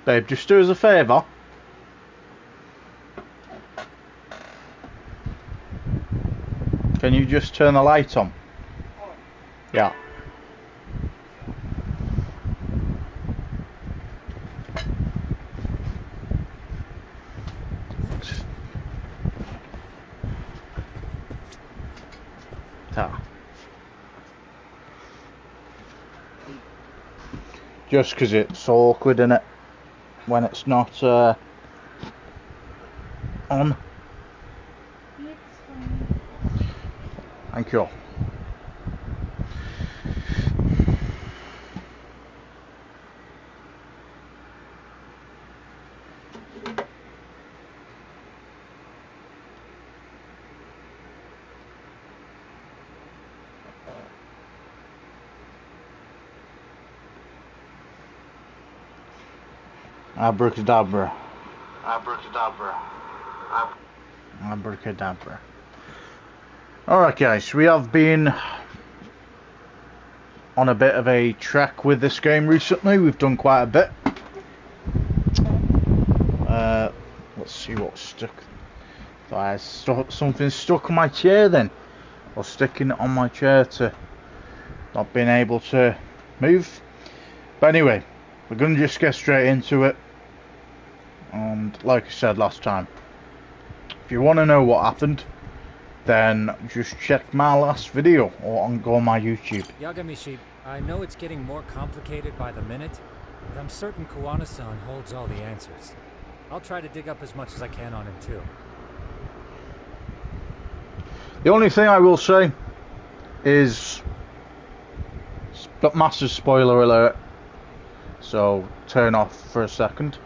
Babe, just do us a favour. Can you just turn the light on? Yeah. Ta. Just because it's awkward, innit? When it's not on. Thank you. Abracadabra. Abracadabra. Abracadabra. Alright guys, we have been on a bit of a trek with this game recently. We've done quite a bit. Let's see what's stuck. Something stuck on my chair then. Or sticking it on my chair to not being able to move. But anyway, we're going to just get straight into it. And like I said last time, if you want to know what happened, then just check my last video or go on my YouTube. Yagami-shi, I know it's getting more complicated by the minute, but I'm certain Kuwana-san holds all the answers. I'll try to dig up as much as I can on him too. The only thing I will say is massive spoiler alert, so turn off for a second.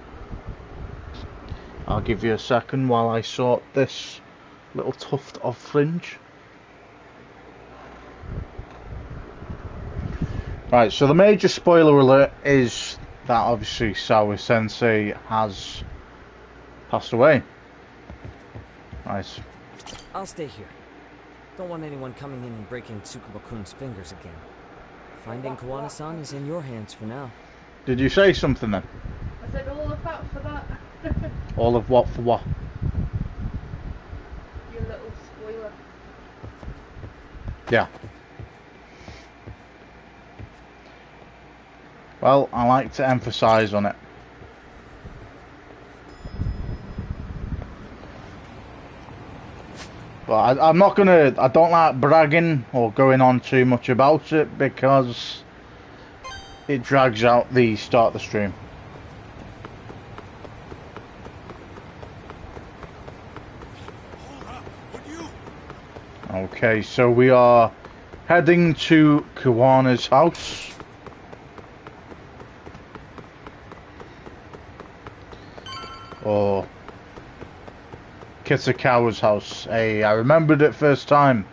I'll give you a second while I sort this little tuft of fringe. Right, so the major spoiler alert is that obviously Sawa Sensei has passed away. Nice. I'll stay here. Don't want anyone coming in and breaking Tsukuba-kun's fingers again. Finding Kuwana-san is in your hands for now. Did you say something then? I said all of that for that. All of what for what? Your little spoiler. Yeah. Well, I like to emphasise on it. But I'm not gonna. I don't like bragging or going on too much about it because it drags out the start of the stream. Okay, so we are heading to Kuwana's house. Or Kitsukawa's house. Hey, I remembered it first time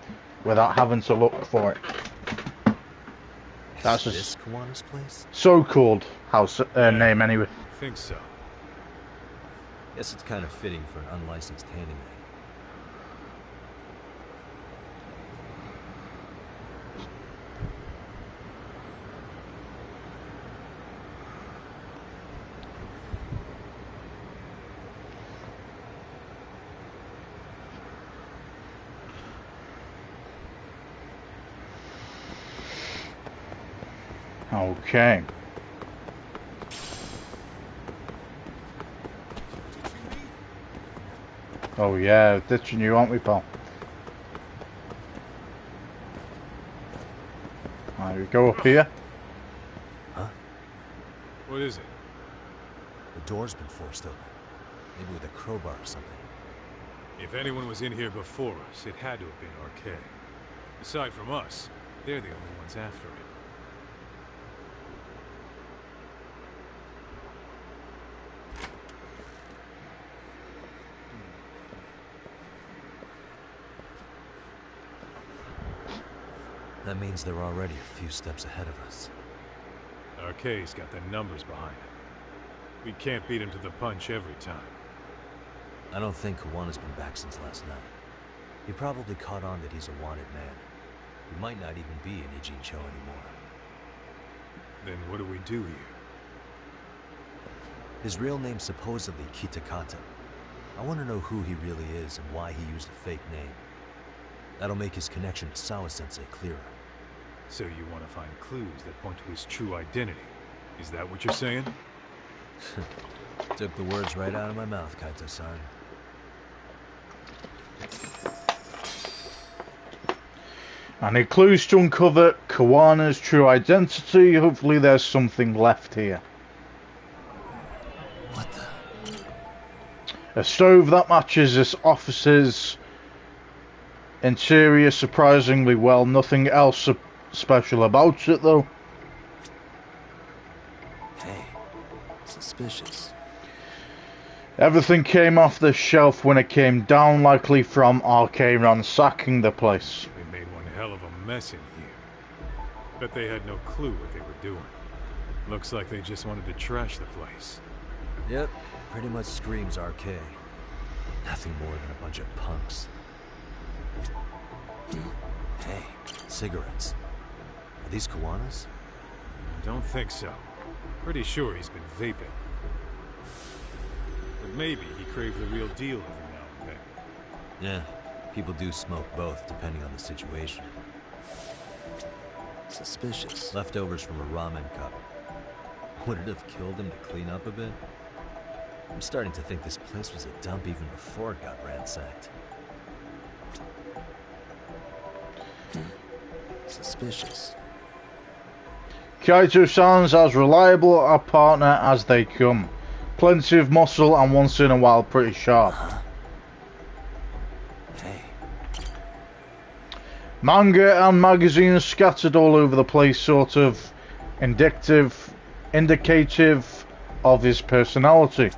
without having to look for it. That's this Kuwana's place? So-called house name anyway. I think so. Guess it's kind of fitting for an unlicensed handyman. Okay. Oh yeah, ditching you, aren't we, pal? Right, we go up here. Huh? What is it? The door's been forced open. Maybe with a crowbar or something. If anyone was in here before us, it had to have been Arcade. Aside from us, they're the only ones after it. That means they're already a few steps ahead of us. Arcade's got the numbers behind him. We can't beat him to the punch every time. I don't think Kuwana's been back since last night. He probably caught on that he's a wanted man. He might not even be in Ijincho anymore. Then what do we do here? His real name's supposedly Kitakata. I want to know who he really is and why he used a fake name. That'll make his connection to Sawa-sensei clearer. So you want to find clues that point to his true identity? Is that what you're saying? Took the words right out of my mouth, Kaito-san. Any clues to uncover Kawana's true identity? Hopefully there's something left here. What the? A stove that matches this office's interior surprisingly well. Nothing else special about it though. Hey, suspicious. Everything came off the shelf when it came down, likely from RK ransacking the place. They made one hell of a mess in here. Bet they had no clue what they were doing. Looks like they just wanted to trash the place. Yep, pretty much screams RK. Nothing more than a bunch of punks. Hey, cigarettes. Are these Kawana's? Don't think so. Pretty sure he's been vaping. But maybe he craved the real deal every now and then. Yeah, people do smoke both, depending on the situation. Suspicious. Leftovers from a ramen cup. Would it have killed him to clean up a bit? I'm starting to think this place was a dump even before it got ransacked. Suspicious. Kaito sounds as reliable a partner as they come. Plenty of muscle and once in a while pretty sharp. Hey. Manga and magazines scattered all over the place, sort of indicative of his personality.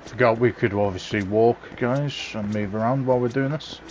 Forgot we could obviously walk, guys, and move around while we're doing this.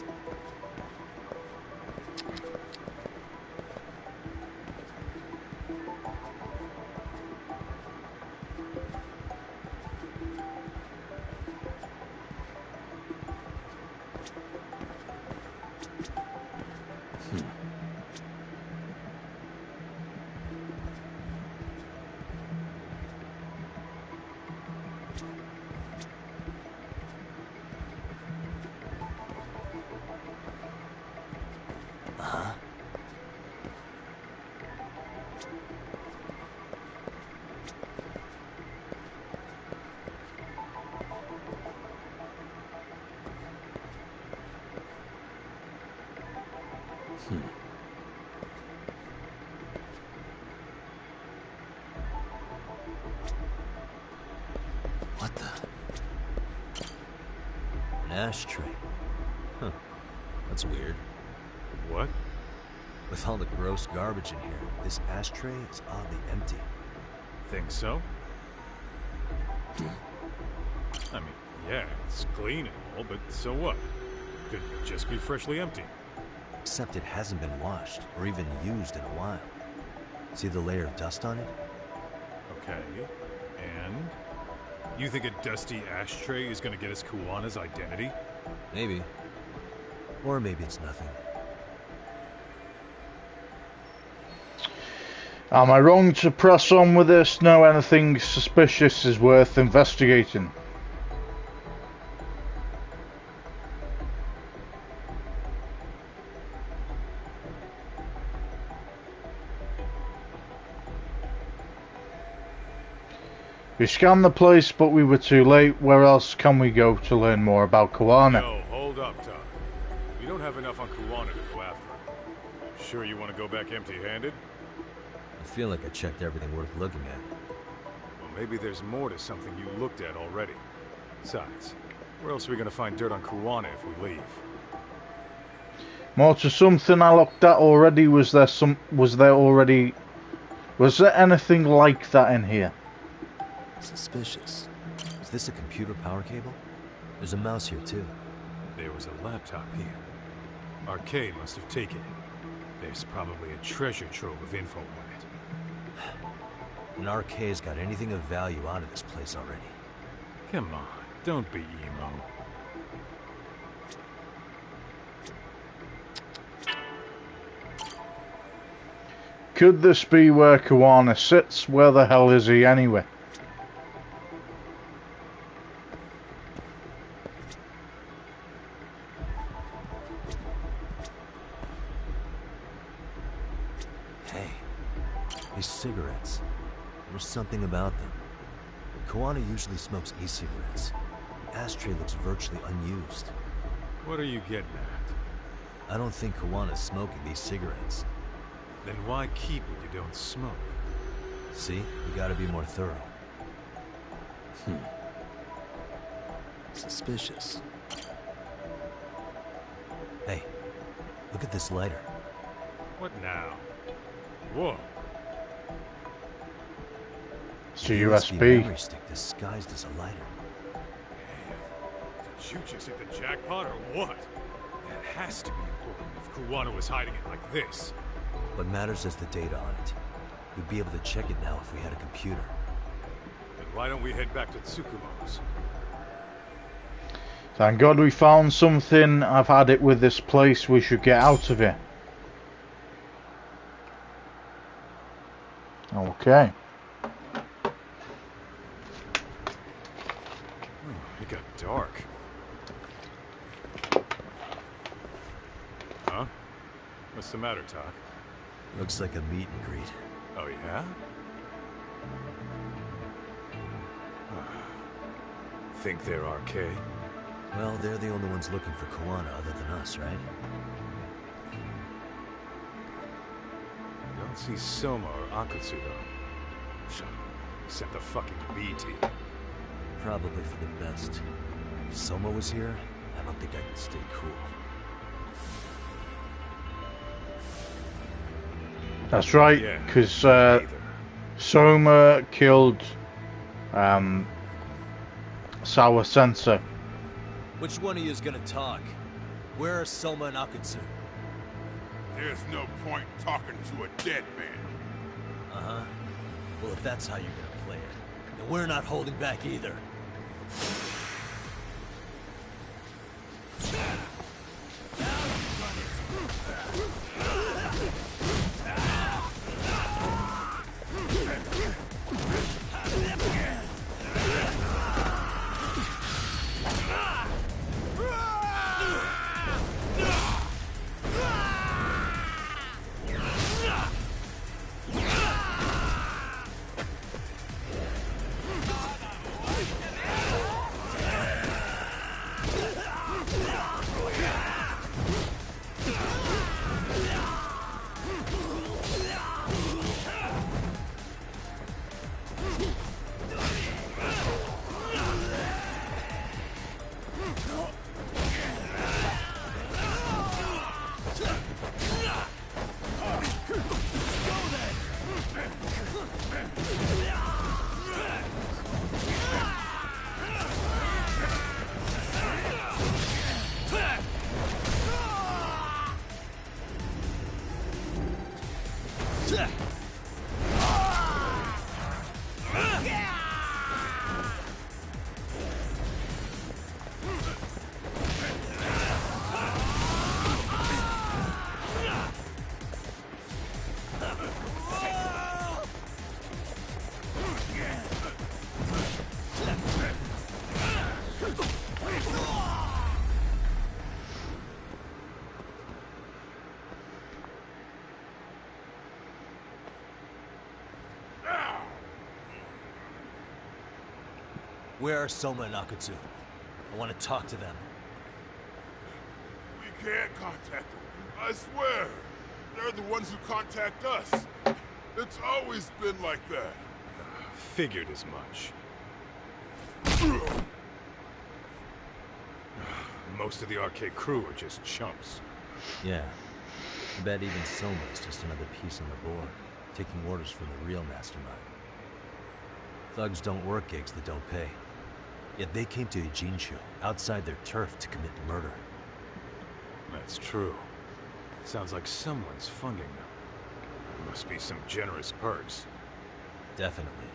What the? An ashtray. Huh. That's weird. What? With all the gross garbage in here, this ashtray is oddly empty. Think so? I mean, yeah, it's clean and all, but so what? Could just be freshly empty. Except it hasn't been washed, or even used in a while. See the layer of dust on it? Okay, and? You think a dusty ashtray is gonna get us Kuwana's identity? Maybe. Or maybe it's nothing. Am I wrong to press on with this? No, anything suspicious is worth investigating. We scanned the place, but we were too late. Where else can we go to learn more about Kuwana? No, hold up, Tom. We don't have enough on Kuwana to go after him. You sure you want to go back empty-handed? I feel like I checked everything worth looking at. Well, maybe there's more to something you looked at already. Besides, where else are we gonna find dirt on Kuwana if we leave? More to something I looked at already. Was there anything like that in here? Suspicious. Is this a computer power cable? There's a mouse here too. There was a laptop here. RK must have taken it. There's probably a treasure trove of info on it. And RK's got anything of value out of this place already. Come on, don't be emo. Could this be where Kawana sits? Where the hell is he anyway? Hey, these cigarettes. There's something about them. Kawana usually smokes e-cigarettes. The ashtray looks virtually unused. What are you getting at? I don't think Kawana's smoking these cigarettes. Then why keep what you don't smoke? See? We gotta be more thorough. Suspicious. Hey, look at this lighter. What now? Whoa. It's a USB USB. memory stick disguised as a lighter. Did you just hit the jackpot or what? That has to be important if Kawana was hiding it like this. What matters is the data on it. We'd be able to check it now if we had a computer. Then why don't we head back to Tsukumo's? Thank God we found something. I've had it with this place. We should get out of here. Okay. It got dark. Huh? What's the matter, Doc? Looks like a meet and greet. Oh, yeah? Think they're RK? Well, they're the only ones looking for Kawana other than us, right? Don't see Soma or Akutsu, though. They sent the fucking B team. Probably for the best. If Soma was here, I don't think I could stay cool. That's right, Yeah, because neither. Soma killed Sawa Sensei. Which one of you is gonna talk? Where are Soma and Akutsu? There's no point talking to a dead man. Uh-huh. Well, if that's how you're gonna play it, then we're not holding back either. Where are Soma and Akutsu? I want to talk to them. We can't contact them. I swear. They're the ones who contact us. It's always been like that. Figured as much. Most of the RK crew are just chumps. Yeah. I bet even Soma is just another piece on the board, taking orders from the real mastermind. Thugs don't work gigs that don't pay. Yet they came to Ijincho, outside their turf, to commit murder. That's true. Sounds like someone's funding them. Must be some generous perks. Definitely.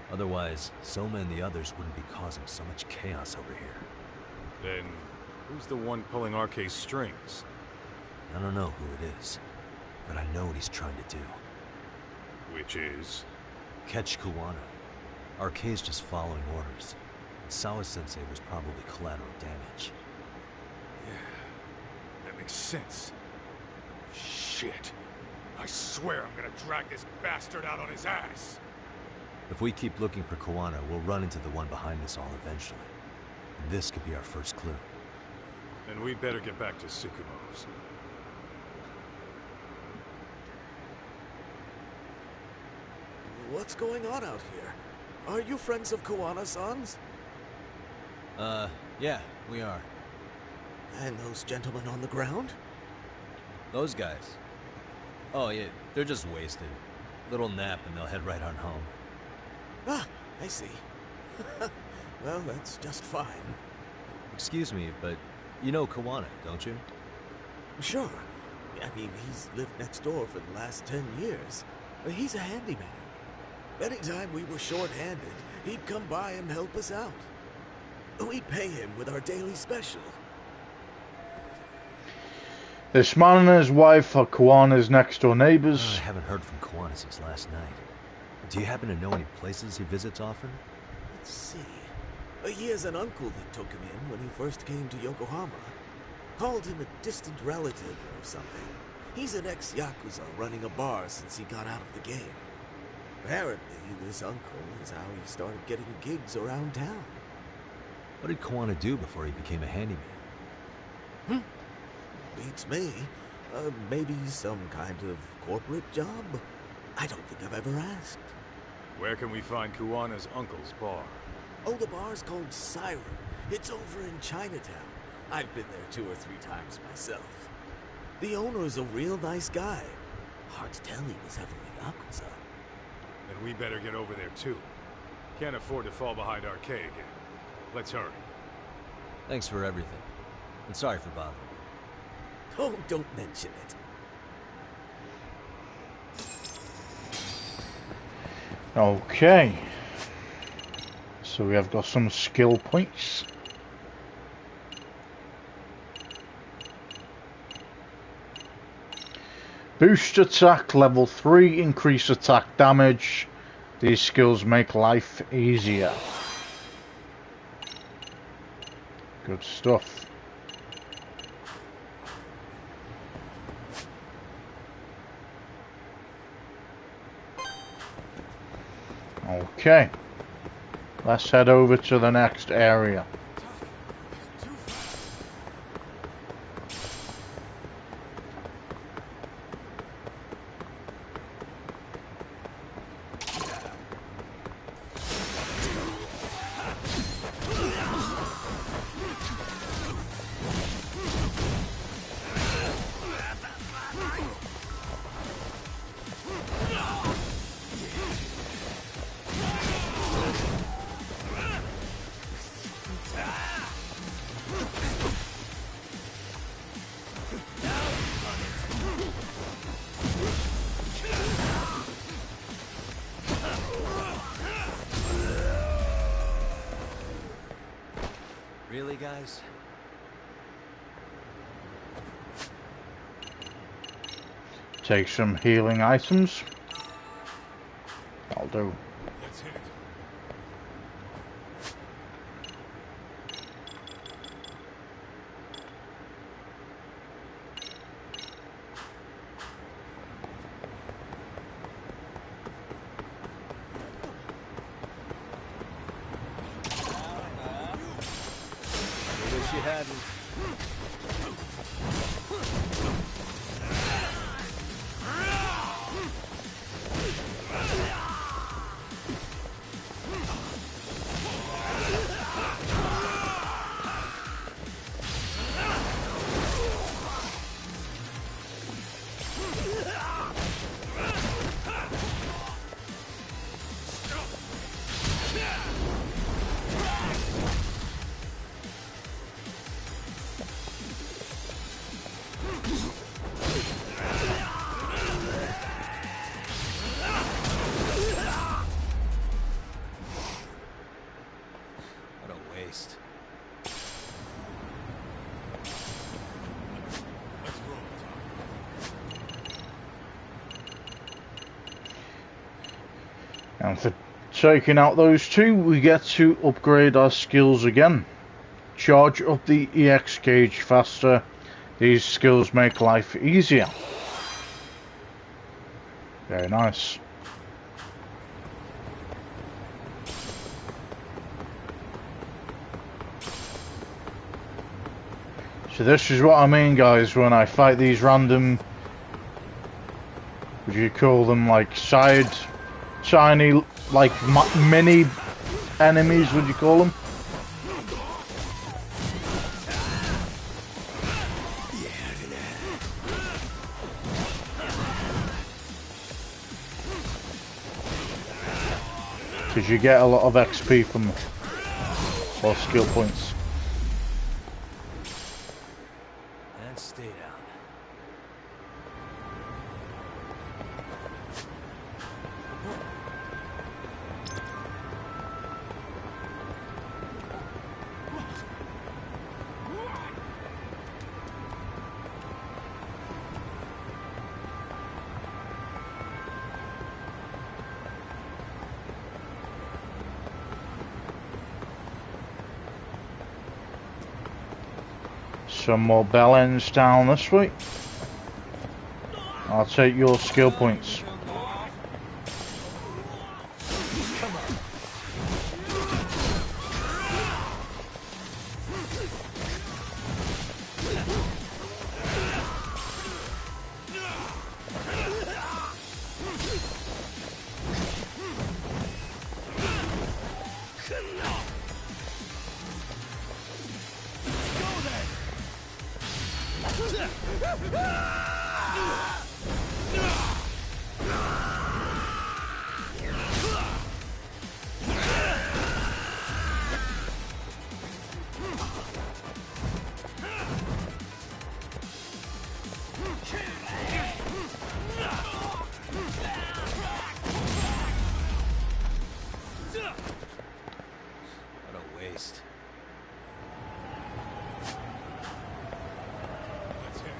Otherwise, Soma and the others wouldn't be causing so much chaos over here. Then, who's the one pulling RK's strings? I don't know who it is, but I know what he's trying to do. Which is? Catch Kuwana. RK's just following orders. Sawa-sensei was probably collateral damage. Yeah, that makes sense. Shit. I swear I'm gonna drag this bastard out on his ass. If we keep looking for Kuwana, we'll run into the one behind us all eventually. And this could be our first clue. Then we'd better get back to Tsukumo's. What's going on out here? Are you friends of Kuwana-san's? Yeah, we are. And those gentlemen on the ground? Those guys? Oh, yeah, they're just wasted. Little nap and they'll head right on home. Ah, I see. Well, that's just fine. Excuse me, but you know Kuwana, don't you? Sure. I mean, he's lived next door for the last 10 years. He's a handyman. Anytime we were short-handed, he'd come by and help us out. We'd pay him with our daily special. This man and his wife are Kuwana's next door neighbors. I haven't heard from Kuwana since last night. Do you happen to know any places he visits often? Let's see. He has an uncle that took him in when he first came to Yokohama. Called him a distant relative or something. He's an ex-yakuza running a bar since he got out of the game. Apparently, this uncle is how he started getting gigs around town. What did Kuwana do before he became a handyman? Beats me. Maybe some kind of corporate job? I don't think I've ever asked. Where can we find Kuwana's uncle's bar? Oh, the bar's called Siren. It's over in Chinatown. I've been there 2 or 3 times myself. The owner's a real nice guy. Hard to tell he was ever a yakuza. Then we better get over there too. Can't afford to fall behind RK again. Let's hurry. Thanks for everything. And sorry for bothering. Oh, don't mention it. Okay. So we have got some skill points. Boost attack level 3, increase attack damage. These skills make life easier. Good stuff. Okay. Let's head over to the next area. Really, guys? Take some healing items. I'll do. Let's hit it. Wish you hadn't. And for taking out those two, we get to upgrade our skills again. Charge up the EX gauge faster. These skills make life easier. Very nice. So this is what I mean, guys, when I fight these random, would you call them like tiny, like mini enemies, would you call them? Because you get a lot of XP from them, or skill points. And stay down. Some more bell ends down this way. I'll take your skill points. What a waste. Let's hit.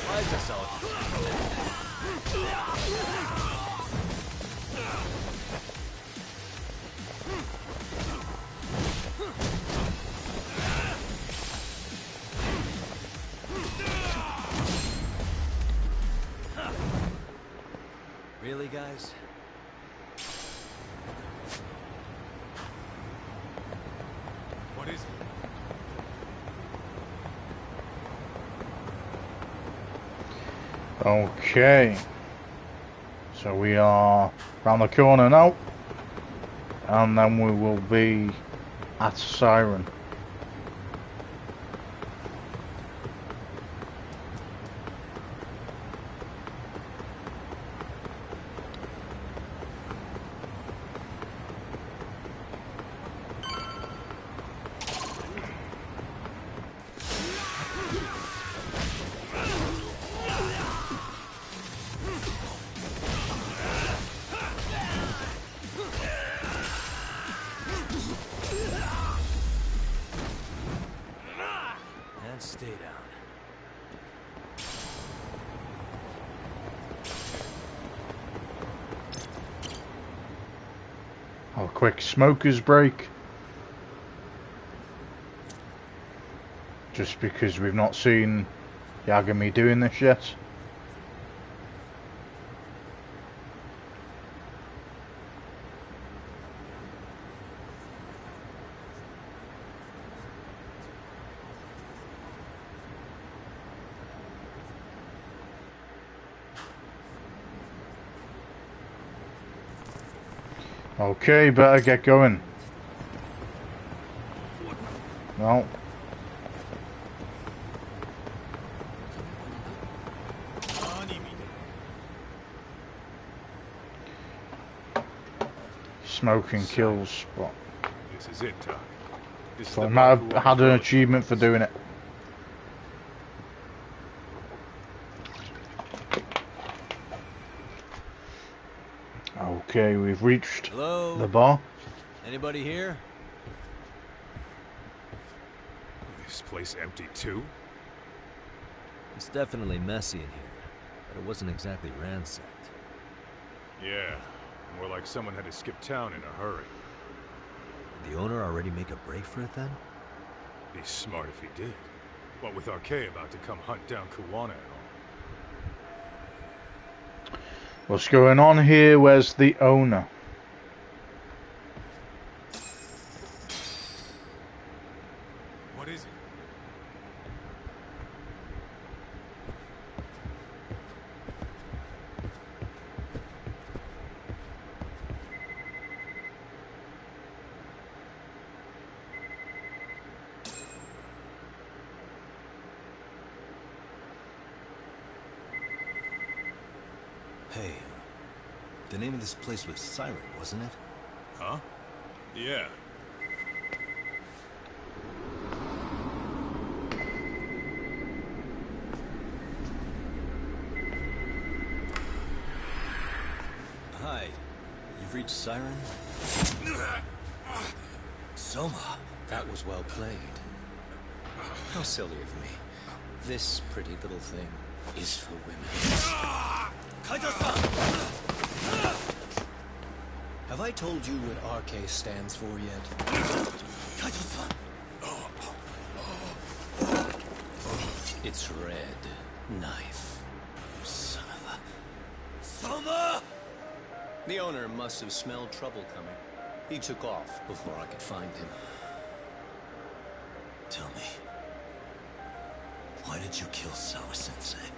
Why is this all? Really, guys? What is it? Okay. So we are round the corner now. And then we will be at Siren. And stay down. Have a quick smoker's break. Just because we've not seen Yagami doing this yet. Okay, better get going. Well. Smoking kills, but This is it, Doc. This is so I the might part have who had an always achievement for doing it. Okay, we've reached Hello? the bar. Anybody here? This place empty too? It's definitely messy in here, but it wasn't exactly ransacked. Yeah, more like someone had to skip town in a hurry. Did the owner already make a break for it then? Be smart if he did. What with Arcade about to come hunt down Kuwana and all. What's going on here? Where's the owner? What is it? Hey, the name of this place was Siren, wasn't it? Huh? Yeah. Hi, you've reached Siren? Soma. That was well played. How silly of me. This pretty little thing is for women. Have I told you what RK stands for yet? It's red knife. Son of a... Soma! The owner must have smelled trouble coming. He took off before I could find him. Tell me, why did you kill Sawa-sensei?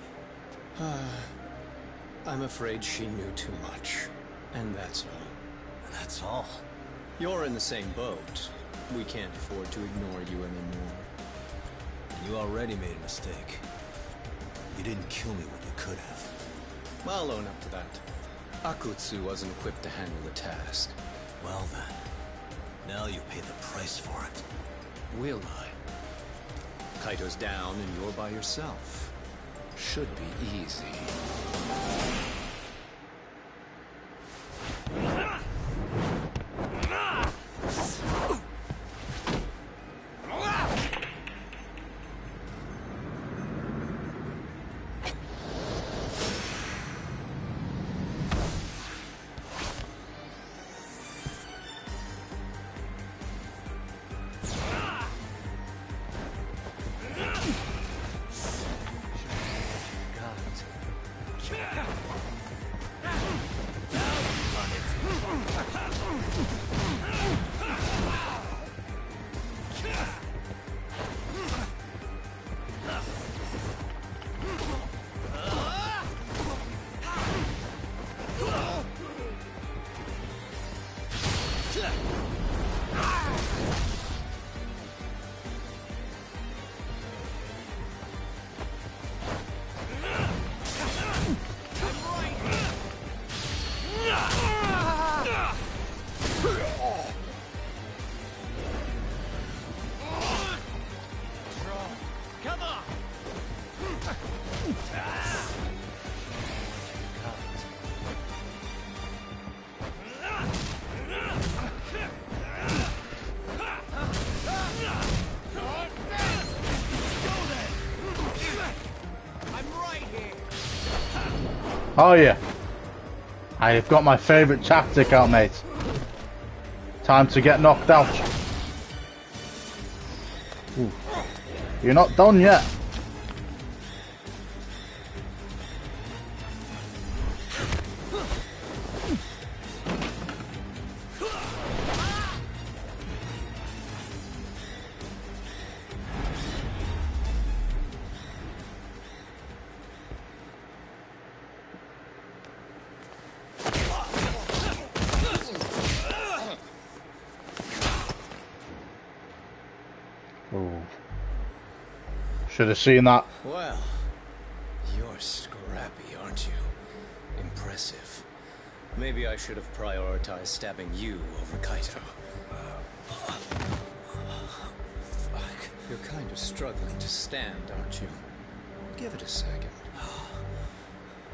I'm afraid she knew too much. And that's all. That's all? You're in the same boat. We can't afford to ignore you anymore. You already made a mistake. You didn't kill me when you could have. I'll own up to that. Akutsu wasn't equipped to handle the task. Well then, now you pay the price for it. Will I? Kaito's down and you're by yourself. Should be easy. Oh yeah, I have got my favourite tactic out, mate. Time to get knocked out. Ooh. You're not done yet. Should have seen that. Well, you're scrappy, aren't you? Impressive. Maybe I should have prioritized stabbing you over Kaito. Fuck. You're kind of struggling to stand, aren't you? Give it a second.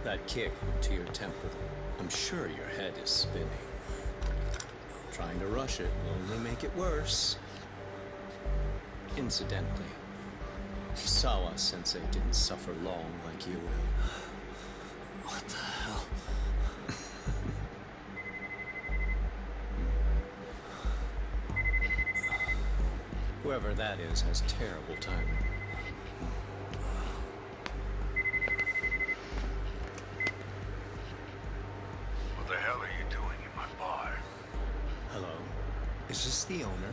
That kick to your temple. I'm sure your head is spinning. Trying to rush it will only make it worse. Incidentally, Sawa-sensei didn't suffer long like you will. What the hell? Whoever that is has terrible timing. What the hell are you doing in my bar? Hello? Is this the owner?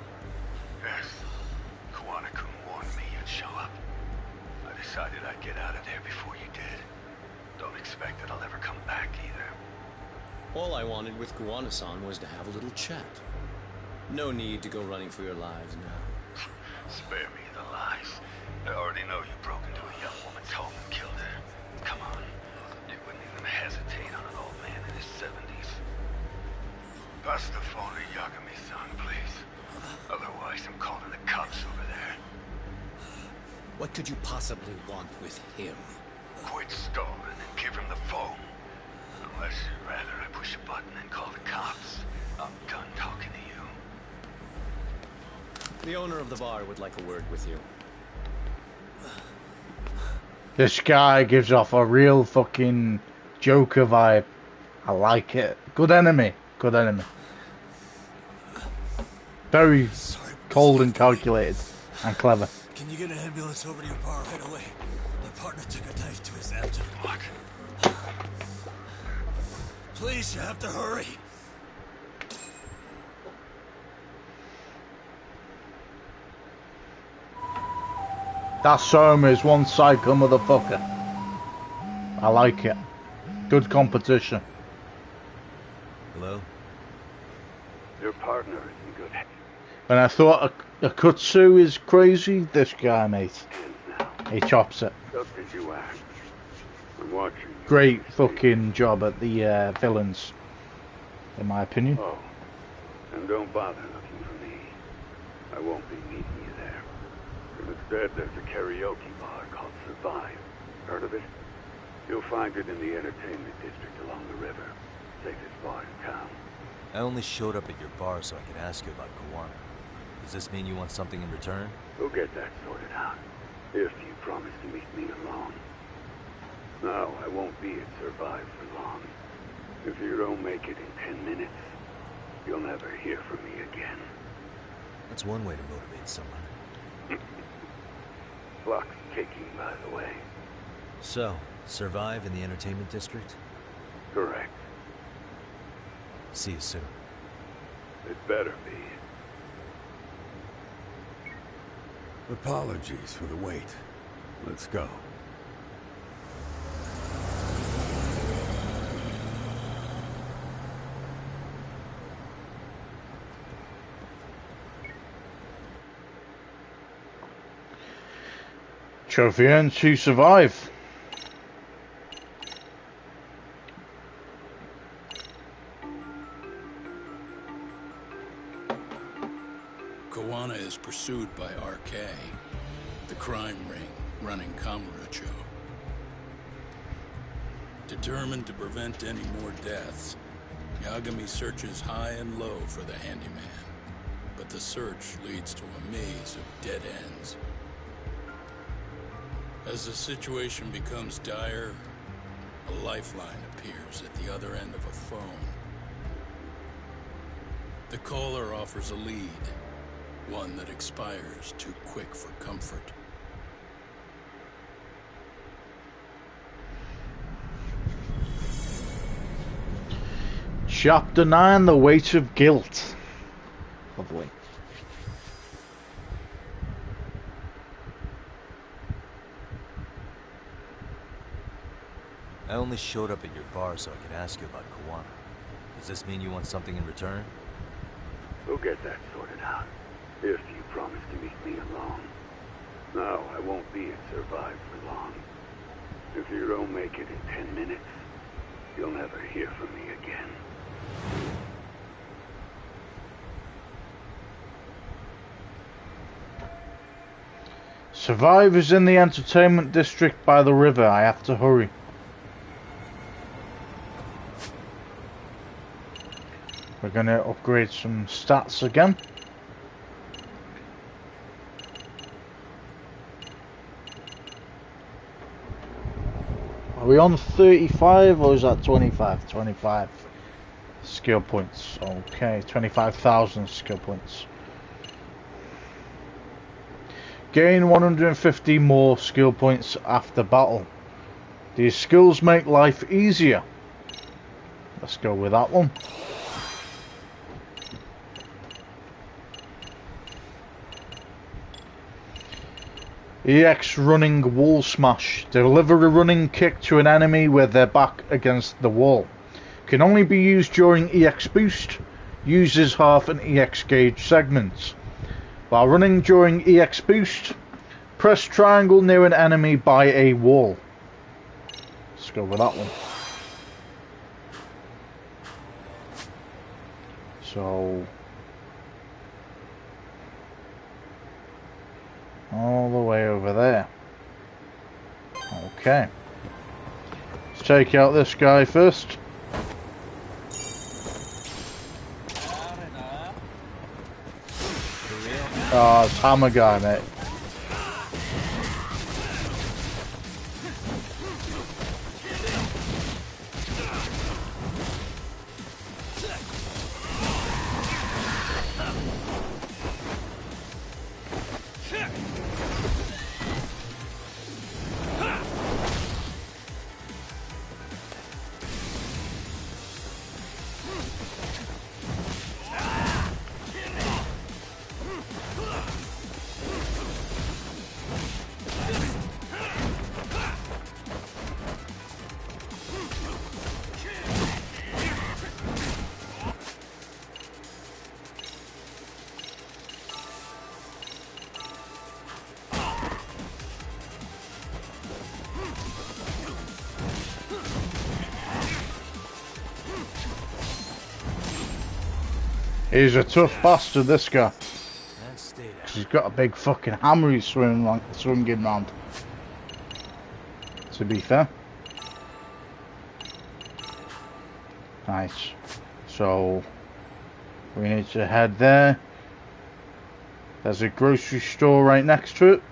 Yes. Kawana-kun warned me you'd show up. I decided I'd get out of there before you did. Don't expect that I'll ever come back either. All I wanted with Kawana-san was to have a little chat. No need to go running for your lives now. Spare me the lies. I already know you broke into a young woman's home and killed her. Come on. You wouldn't even hesitate on an old man in his 70s. Pass the phone to Yagami-san, please. Otherwise, I'm calling the cops over there. What could you possibly want with him? Quit stalling and give him the phone. Unless you'd rather I push a button and call the cops. I'm done talking to you. The owner of the bar would like a word with you. This guy gives off a real fucking Joker vibe. I like it. Good enemy. Good enemy. Very cold and calculated and clever. Can you get an ambulance over to your bar right away? My partner took a knife to his abdomen. What? Please, you have to hurry. That Soma is one psycho motherfucker. I like it. Good competition. Hello? Your partner isn't good. When I thought a Kutsu is crazy, this guy, mate. He chops it. Just as you act. I'm watching. Great fucking job at the villains, in my opinion. Oh. And don't bother looking for me. I won't be meeting you there. Instead, there's a karaoke bar called Survive. Heard of it? You'll find it in the entertainment district along the river. Safest bar in town. I only showed up at your bar so I could ask you about Kawana. Does this mean you want something in return? We'll get that sorted out. If you promise to meet me alone. No, I won't be at Survive for long. If you don't make it in 10 minutes, you'll never hear from me again. That's one way to motivate someone. Clock's ticking, by the way. So, Survive in the entertainment district? Correct. See you soon. It better be. Apologies for the wait. Let's go. Trophy earned to Survive. Kawana is pursued by RK, the crime ring running Kamurocho. Determined to prevent any more deaths, Yagami searches high and low for the handyman, but the search leads to a maze of dead ends. As the situation becomes dire, a lifeline appears at the other end of a phone. The caller offers a lead, one that expires too quick for comfort. Chapter 9, The Weight of Guilt. Lovely. I only showed up at your bar so I could ask you about Kawana. Does this mean you want something in return? We'll get that sorted out. If you promise to meet me alone. No, I won't be at Survive for long. If you don't make it in 10 minutes, you'll never hear from me again. Survive is in the entertainment district by the river. I have to hurry. We're going to upgrade some stats again. Are we on 35 or is that 25? 25 skill points. Okay, 25,000 skill points. Gain 150 more skill points after battle. These skills make life easier. Let's go with that one. EX running wall smash. Deliver a running kick to an enemy with their back against the wall. Can only be used during EX boost. Uses half an EX gauge segment. While running during EX boost, press triangle near an enemy by a wall. Let's go with that one. So all the way over there. Okay. Let's take out this guy first. Oh, it's Hammer Guy, mate. He's a tough bastard, this guy. He's got a big fucking hammer he's swinging round. To be fair. Nice. So we need to head there. There's a grocery store right next to it.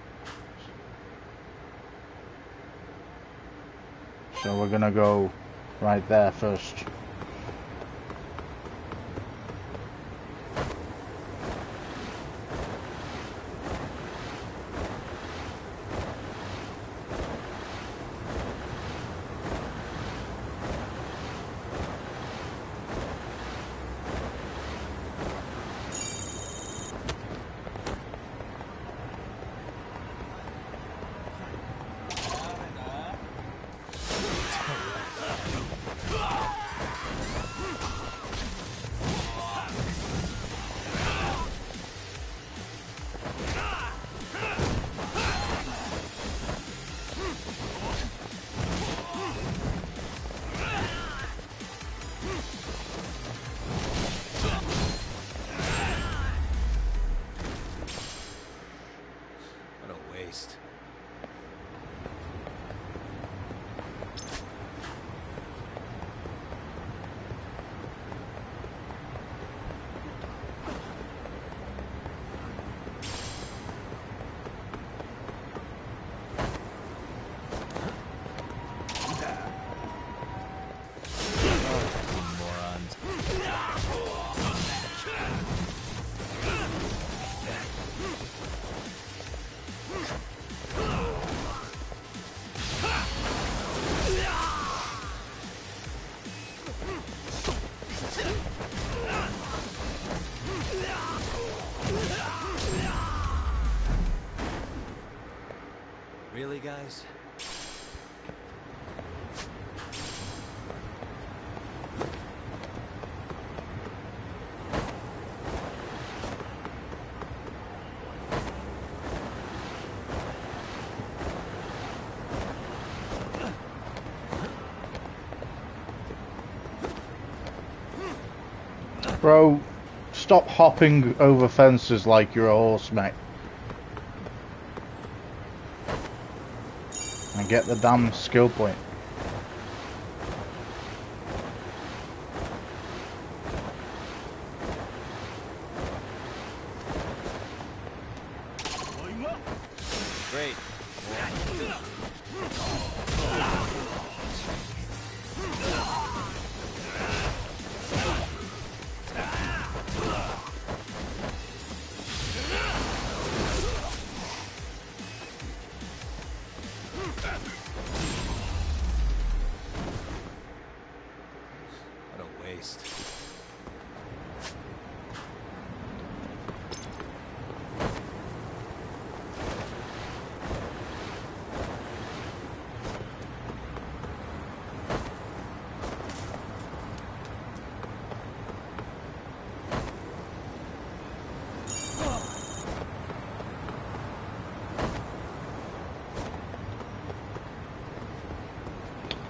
So we're gonna go right there first. Really, guys? Bro, stop hopping over fences like you're a horse, mate. And get the damn skill point. Great. What a waste.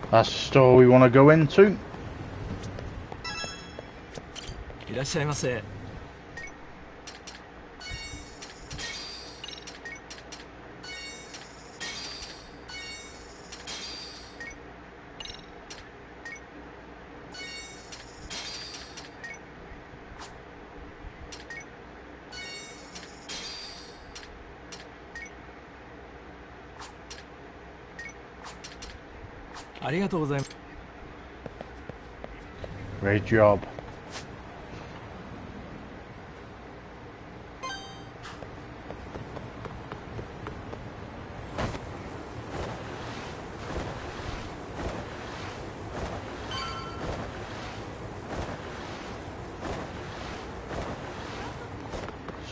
That's the store we want to go into. いらっしゃいませ。ありがとうございます。 Great job.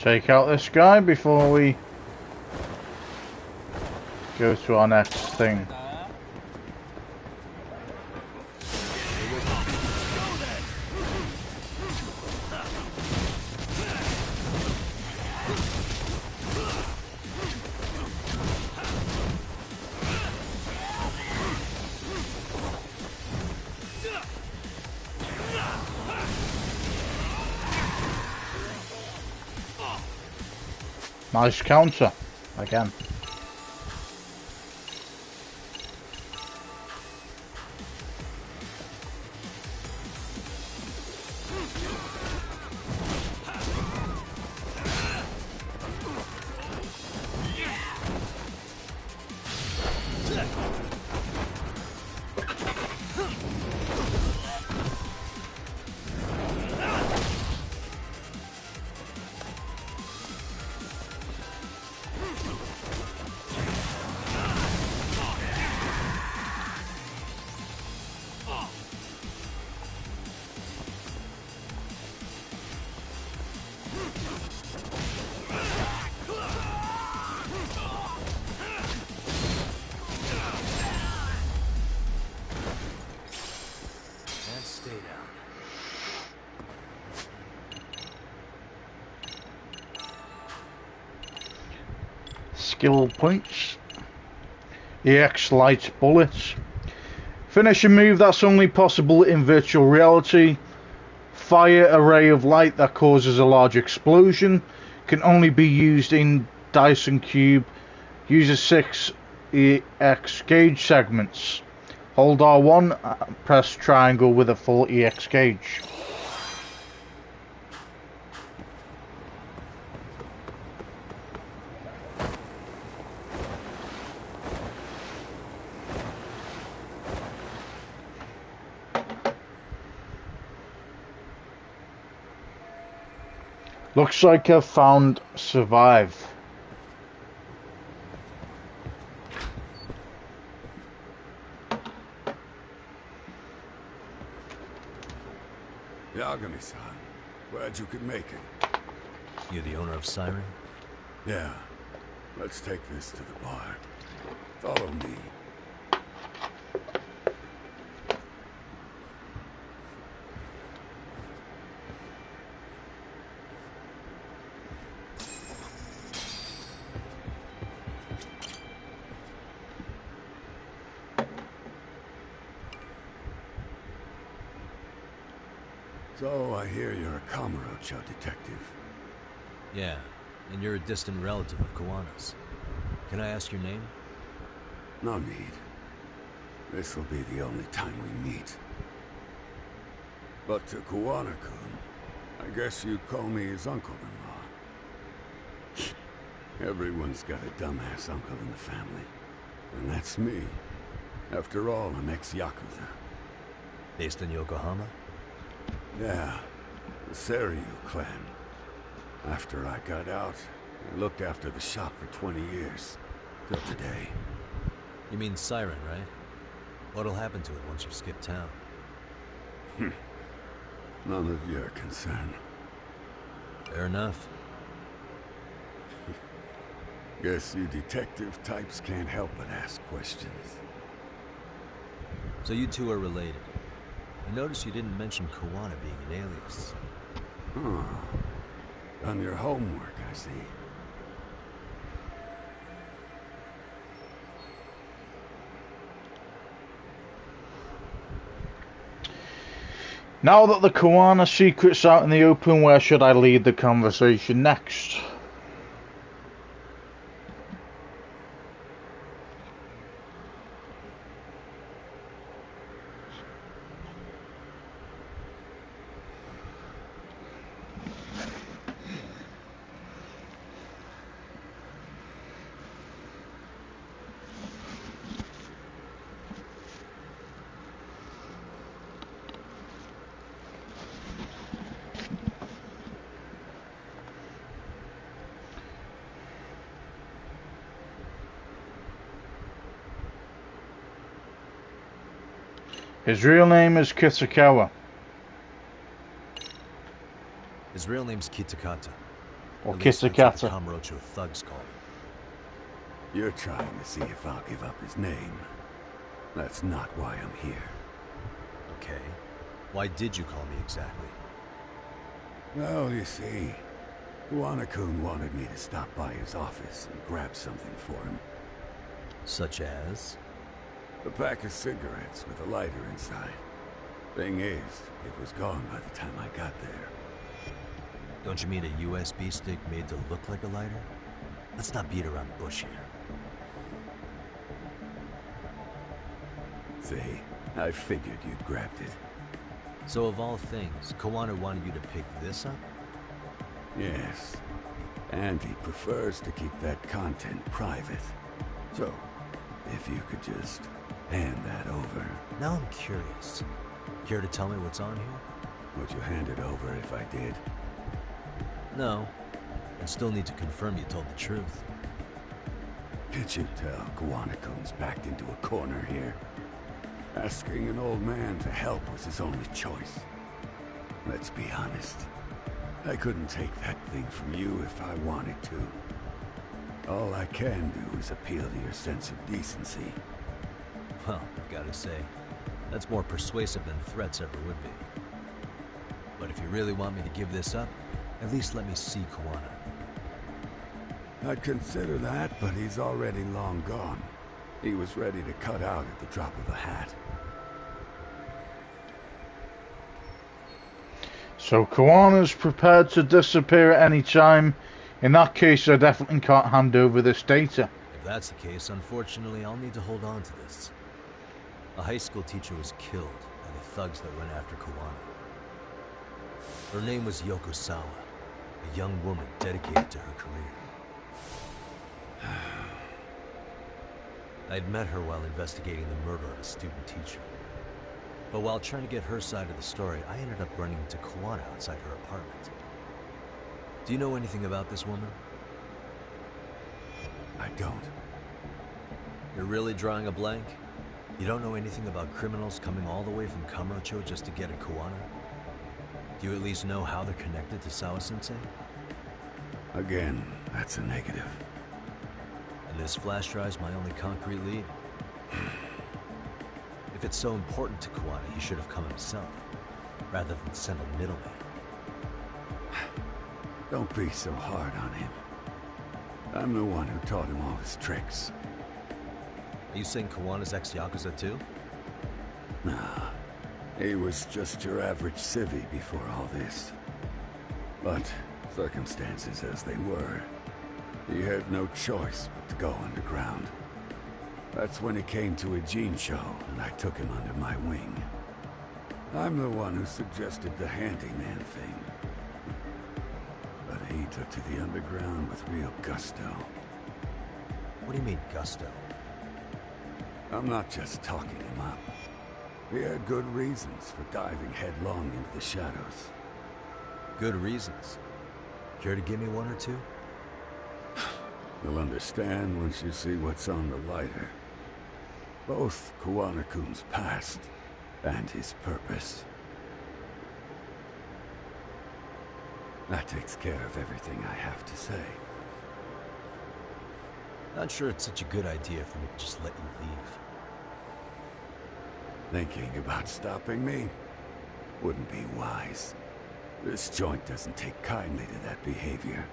Take out this guy before we go to our next thing. Nice counter again. Skill points. EX light bullets. Finish a move that's only possible in virtual reality. Fire a ray of light that causes a large explosion. Can only be used in Dyson Cube. Uses 6 EX gauge segments. Hold R1, press triangle with a full EX gauge. Looks like I've found survive. Yagami-san, glad you could make it. You the owner of Siren? Yeah. Let's take this to the bar. Follow me. So, I hear you're a Kamurocho detective. Yeah, and you're a distant relative of Kawana's. Can I ask your name? No need. This will be the only time we meet. But to Kawana-kun, I guess you'd call me his uncle-in-law. Everyone's got a dumbass uncle in the family. And that's me. After all, I'm ex-Yakuza. Based in Yokohama? Yeah, the Seiryu clan. After I got out, I looked after the shop for 20 years. Till today. You mean Siren, right? What'll happen to it once you skip town? None of your concern. Fair enough. Guess you detective types can't help but ask questions. So you two are related. I noticed you didn't mention Kawana being an alias. Oh. Done your homework, I see. Now that the Kawana secret's out in the open, where should I lead the conversation next? His real name is Kitakawa. His real name's Kitakata. Or At least that's what the Kitakata. Kamurocho thugs call him. You're trying to see if I'll give up his name. That's not why I'm here. Okay. Why did you call me exactly? Well, you see, Kawana-kun wanted me to stop by his office and grab something for him. Such as? A pack of cigarettes with a lighter inside. Thing is, it was gone by the time I got there. Don't you mean a USB stick made to look like a lighter? Let's not beat around the bush here. See, I figured you'd grabbed it. So of all things, Kawana wanted you to pick this up? Yes. And he prefers to keep that content private. So, if you could just hand that over. Now I'm curious. Care to tell me what's on here? Would you hand it over if I did? No. I still need to confirm you told the truth. Can't you tell Kawana-kun's backed into a corner here? Asking an old man to help was his only choice. Let's be honest. I couldn't take that thing from you if I wanted to. All I can do is appeal to your sense of decency. Well, I've got to say, that's more persuasive than threats ever would be. But if you really want me to give this up, at least let me see Kawana. I'd consider that, but he's already long gone. He was ready to cut out at the drop of a hat. So Kawana's prepared to disappear at any time. In that case, I definitely can't hand over this data. If that's the case, unfortunately, I'll need to hold on to this. A high school teacher was killed by the thugs that went after Kawana. Her name was Yoko Sawa, a young woman dedicated to her career. I'd met her while investigating the murder of a student teacher. But while trying to get her side of the story, I ended up running into Kawana outside her apartment. Do you know anything about this woman? I don't. You're really drawing a blank? You don't know anything about criminals coming all the way from Kamurocho just to get at Kawana? Do you at least know how they're connected to Sawa-sensei? Again, that's a negative. And this flash drive's my only concrete lead. If it's so important to Kawana, he should have come himself, rather than send a middleman. Don't be so hard on him. I'm the one who taught him all his tricks. Are you saying Kawana's ex-Yakuza too? Nah, he was just your average civvy before all this. But, circumstances as they were, he had no choice but to go underground. That's when he came to a Jin show, and I took him under my wing. I'm the one who suggested the handyman thing. But he he took to the underground with real gusto. What do you mean, gusto? I'm not just talking him up. He had good reasons for diving headlong into the shadows. Good reasons. Care to give me one or two? You'll understand once you see what's on the lighter. Both Kuwanakun's past and his purpose. That takes care of everything I have to say. Not sure it's such a good idea for me to just let you leave. Thinking about stopping me wouldn't be wise. This joint doesn't take kindly to that behavior.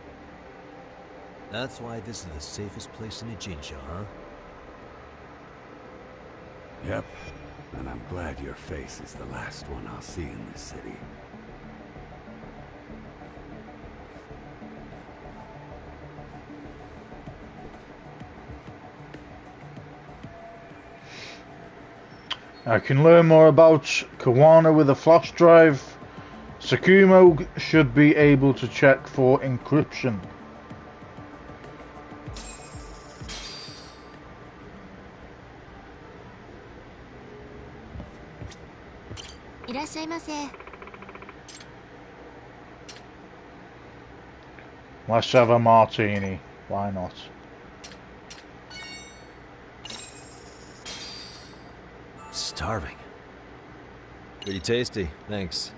That's why this is the safest place in Ijinja, huh? Yep, and I'm glad your face is the last one I'll see in this city. I can learn more about Kawana with a flash drive. Sakumo should be able to check for encryption. Let's have a martini. Why not? Starving. Pretty tasty, thanks.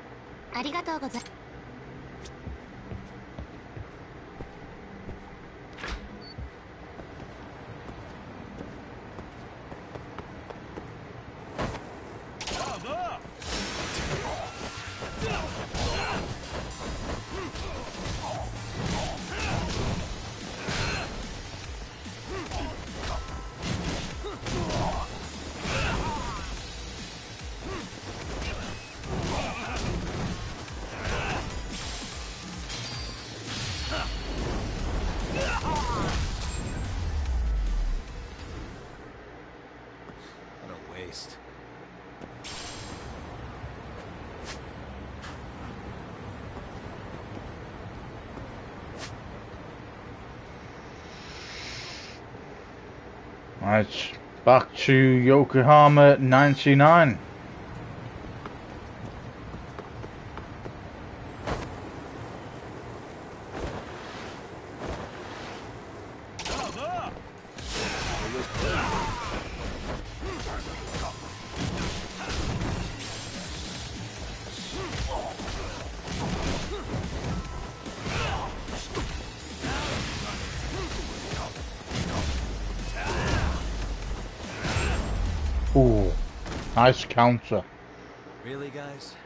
Right, back to Yokohama 99. Ooh, nice counter. Really, guys?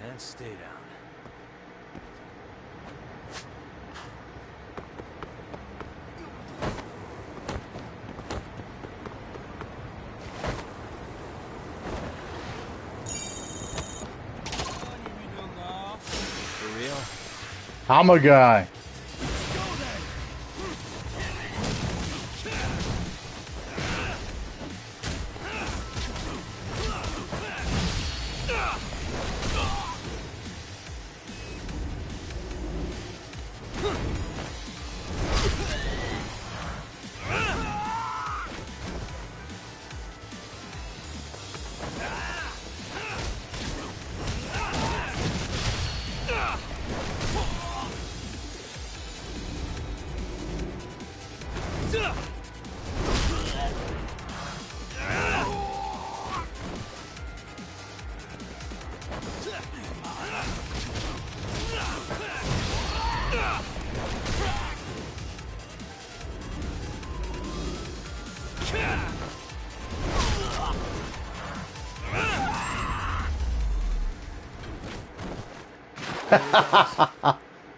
And stay down. For real? Hammer guy.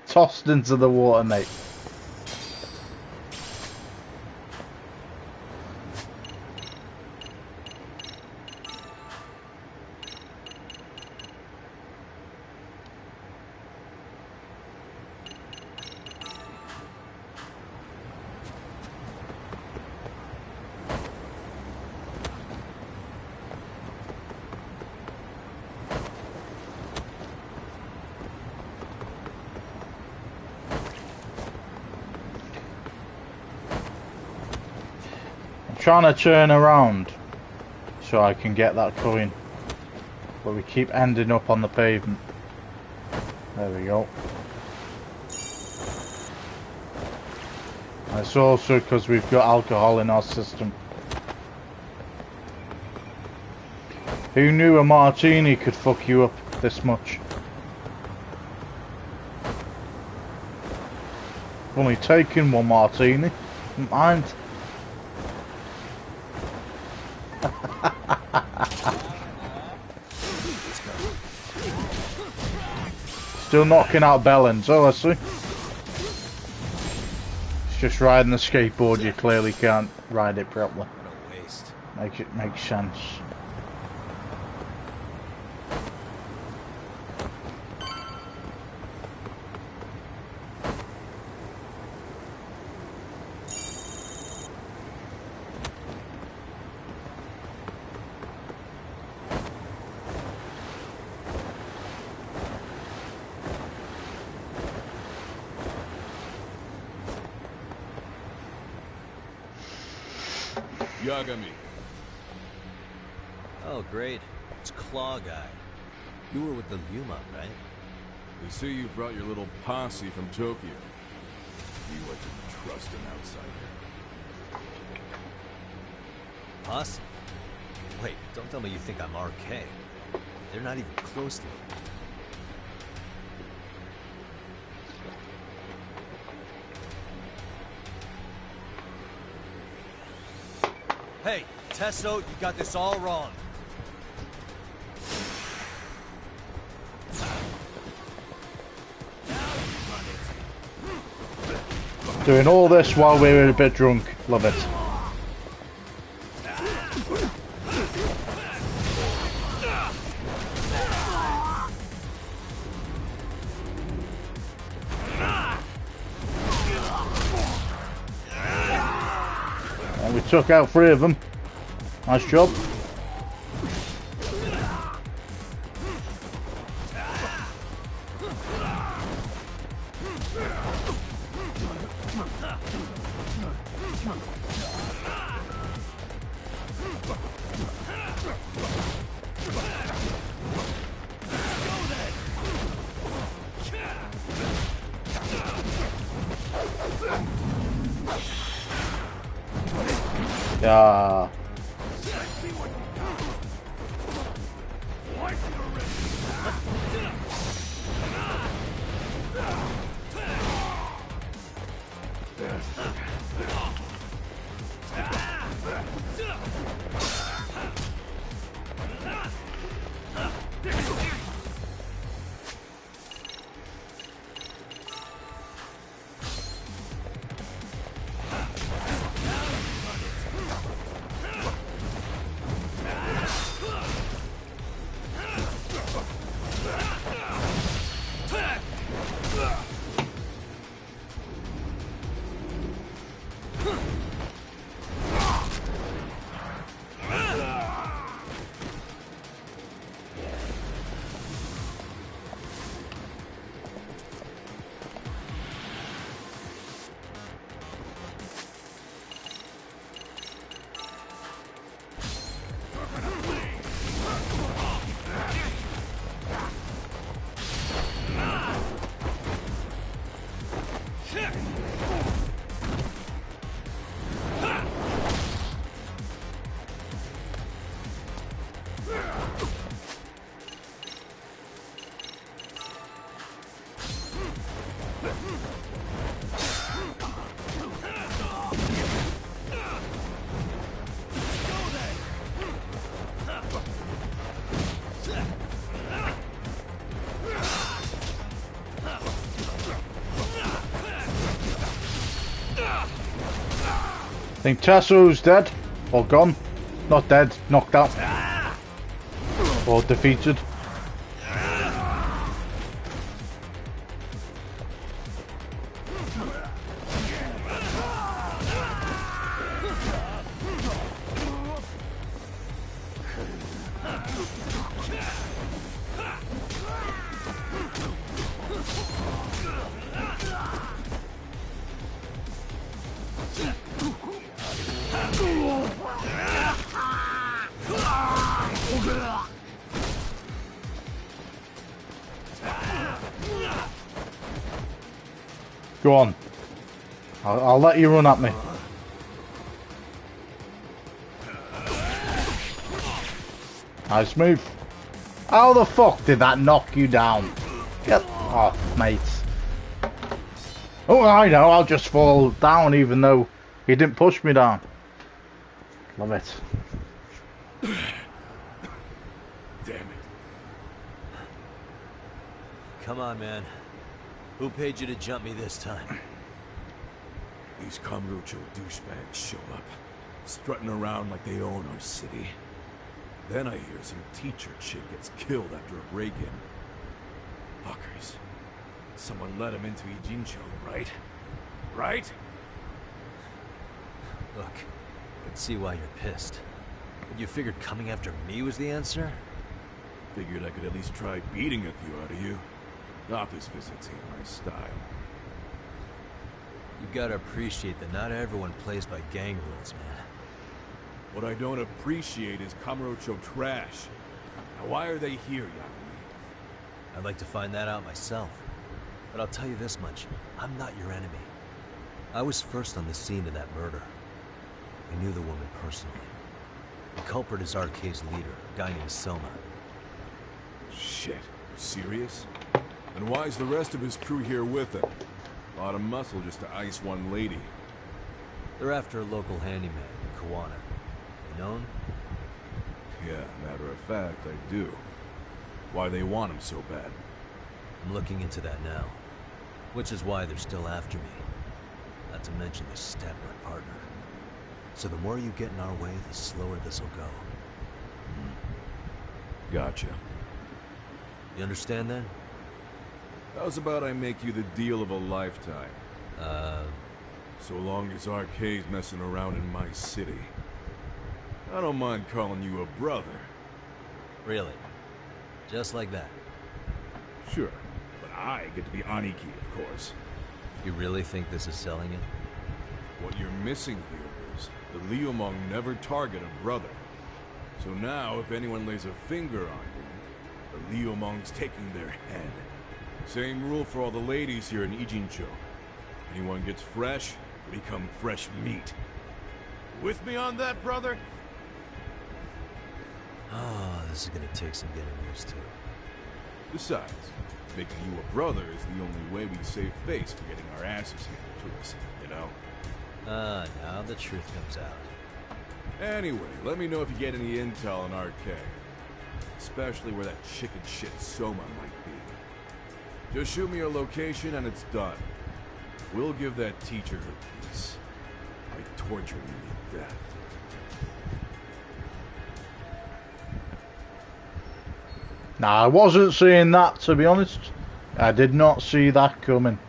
Tossed into the water, mate. Trying to turn around so I can get that coin, but we keep ending up on the pavement. There we go. And it's also because we've got alcohol in our system. Who knew a martini could fuck you up this much? Only taken one martini. Mind. Still knocking out bellends. Oh, I see. It's just riding the skateboard. You clearly can't ride it properly. What a waste. Makes sense. Yagami. Oh, great. It's Claw Guy. You were with the Yuma, right? We see you brought your little posse from Tokyo. You like to trust an outsider. Posse? Wait, don't tell me you think I'm RK. They're not even close to me. Hey, Tesso, you got this all wrong. Doing all this while we were a bit drunk. Love it. And we took out 3 of them. Nice job. Yeah. think Tasso's dead. Or gone. Not dead, knocked out. Or defeated. Go on. I'll let you run at me. Nice move. How the fuck did that knock you down? Get off, mates. Oh, I know. I'll just fall down even though he didn't push me down. Love it. Damn it. Come on, man. Who paid you to jump me this time? These Kamurocho douchebags show up, strutting around like they own our city. Then I hear some teacher chick gets killed after a break-in. Fuckers. Someone let him into Ijincho, right? Right? Look, I can see why you're pissed. But you figured coming after me was the answer? Figured I could at least try beating a few out of you. Office visits ain't my style. You gotta appreciate that not everyone plays by gang rules, man. What I don't appreciate is Kamurocho trash. Now why are they here, Yagami? I'd like to find that out myself. But I'll tell you this much, I'm not your enemy. I was first on the scene of that murder. I knew the woman personally. The culprit is RK's leader, a guy named Soma. Shit, serious? And why's the rest of his crew here with him? A lot of muscle just to ice one lady. They're after a local handyman, Kawana. You known? Yeah, matter of fact, I do. Why they want him so bad? I'm looking into that now. Which is why they're still after me. Not to mention they stabbed my partner. So the more you get in our way, the slower this'll go. Gotcha. You understand then? How's about I make you the deal of a lifetime? So long as RK's messing around in my city. I don't mind calling you a brother. Really? Just like that? Sure, but I get to be Aniki, of course. You really think this is selling it? What you're missing here is the Liumong never target a brother. So now, if anyone lays a finger on you, the Liumong's taking their head. Same rule for all the ladies here in Ijincho. Anyone gets fresh, they become fresh meat. With me on that, brother? Oh, this is gonna take some getting used to. Besides, making you a brother is the only way we save face for getting our asses handed to us, you know? Now the truth comes out. Anyway, let me know if you get any intel on RK. Especially where that chicken shit Soma might be. Just shoot me your location and it's done. We'll give that teacher her peace. By torturing you to death. Nah, I wasn't seeing that, to be honest. I did not see that coming.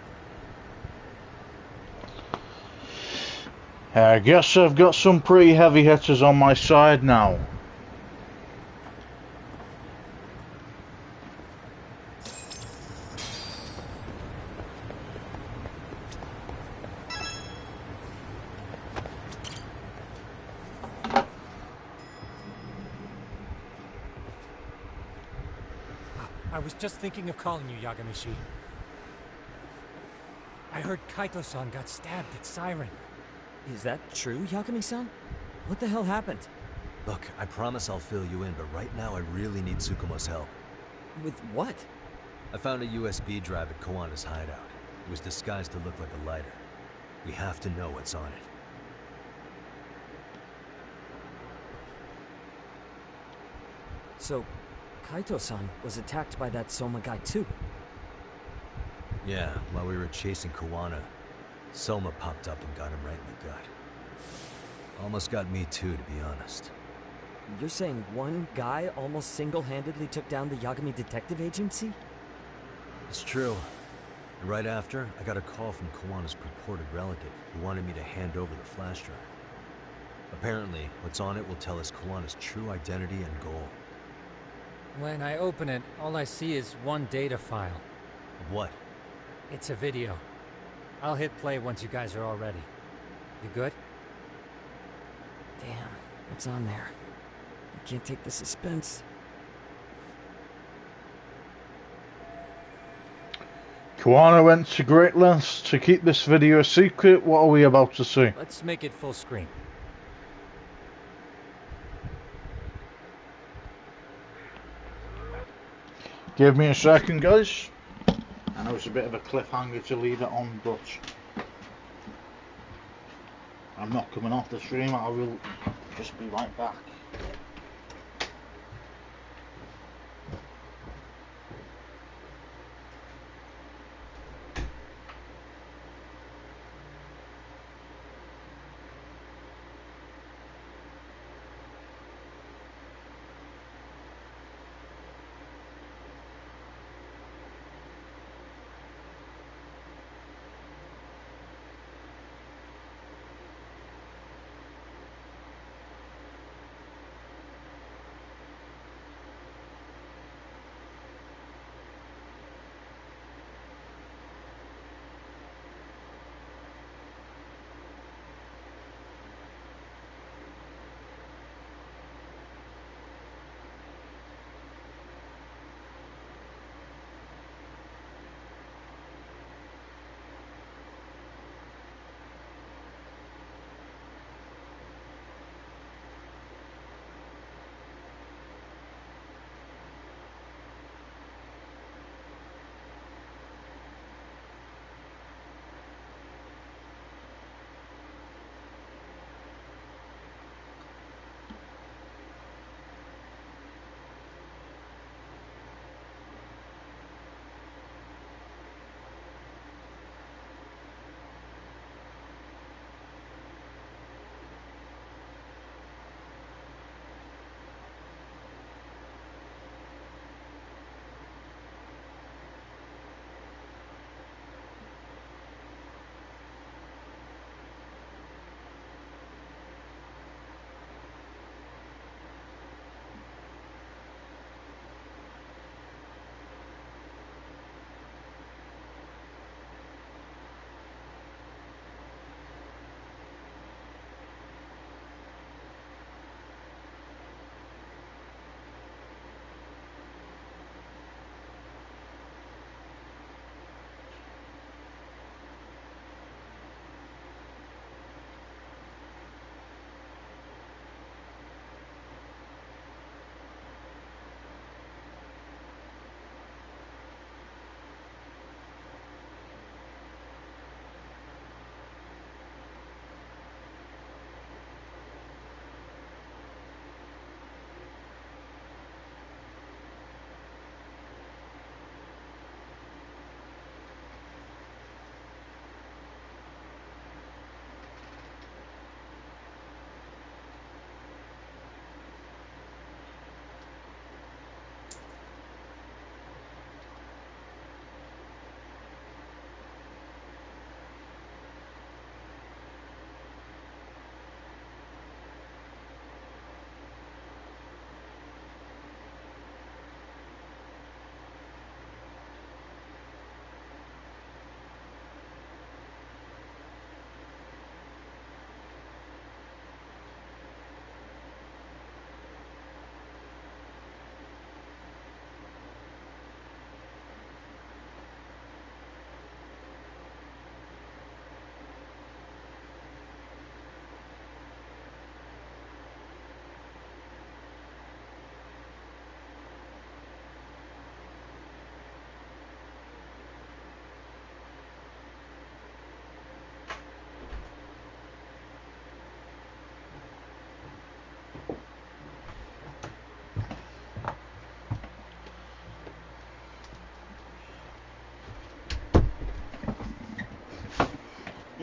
I guess I've got some pretty heavy hitters on my side now. I was just thinking of calling you, Yagamishi. I heard Kaito-san got stabbed at Siren. Is that true, Yagami-san? What the hell happened? Look, I promise I'll fill you in, but right now I really need Tsukumo's help. With what? I found a USB drive at Kawana's hideout. It was disguised to look like a lighter. We have to know what's on it. So, Kaito-san was attacked by that Soma guy too? Yeah, while we were chasing Kawana, Soma popped up and got him right in the gut. Almost got me too, to be honest. You're saying one guy almost single-handedly took down the Yagami Detective Agency? It's true. And right after, I got a call from Kawana's purported relative who wanted me to hand over the flash drive. Apparently, what's on it will tell us Kawana's true identity and goal. When I open it, all I see is one data file. Of what? It's a video. I'll hit play once you guys are all ready. You good? Damn, what's on there? I can't take the suspense. Kawana went to great lengths to keep this video a secret. What are we about to see? Let's make it full screen. Give me a second, guys. I know it's a bit of a cliffhanger to leave it on, but I'm not coming off the stream. I will just be right back.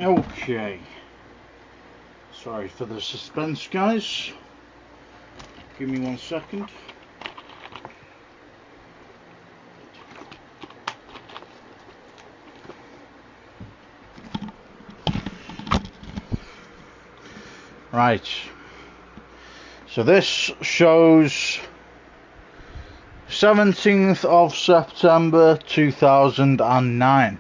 Okay, Sorry for the suspense, guys. Give me 1 second. Right. So this shows 17th of September 2009.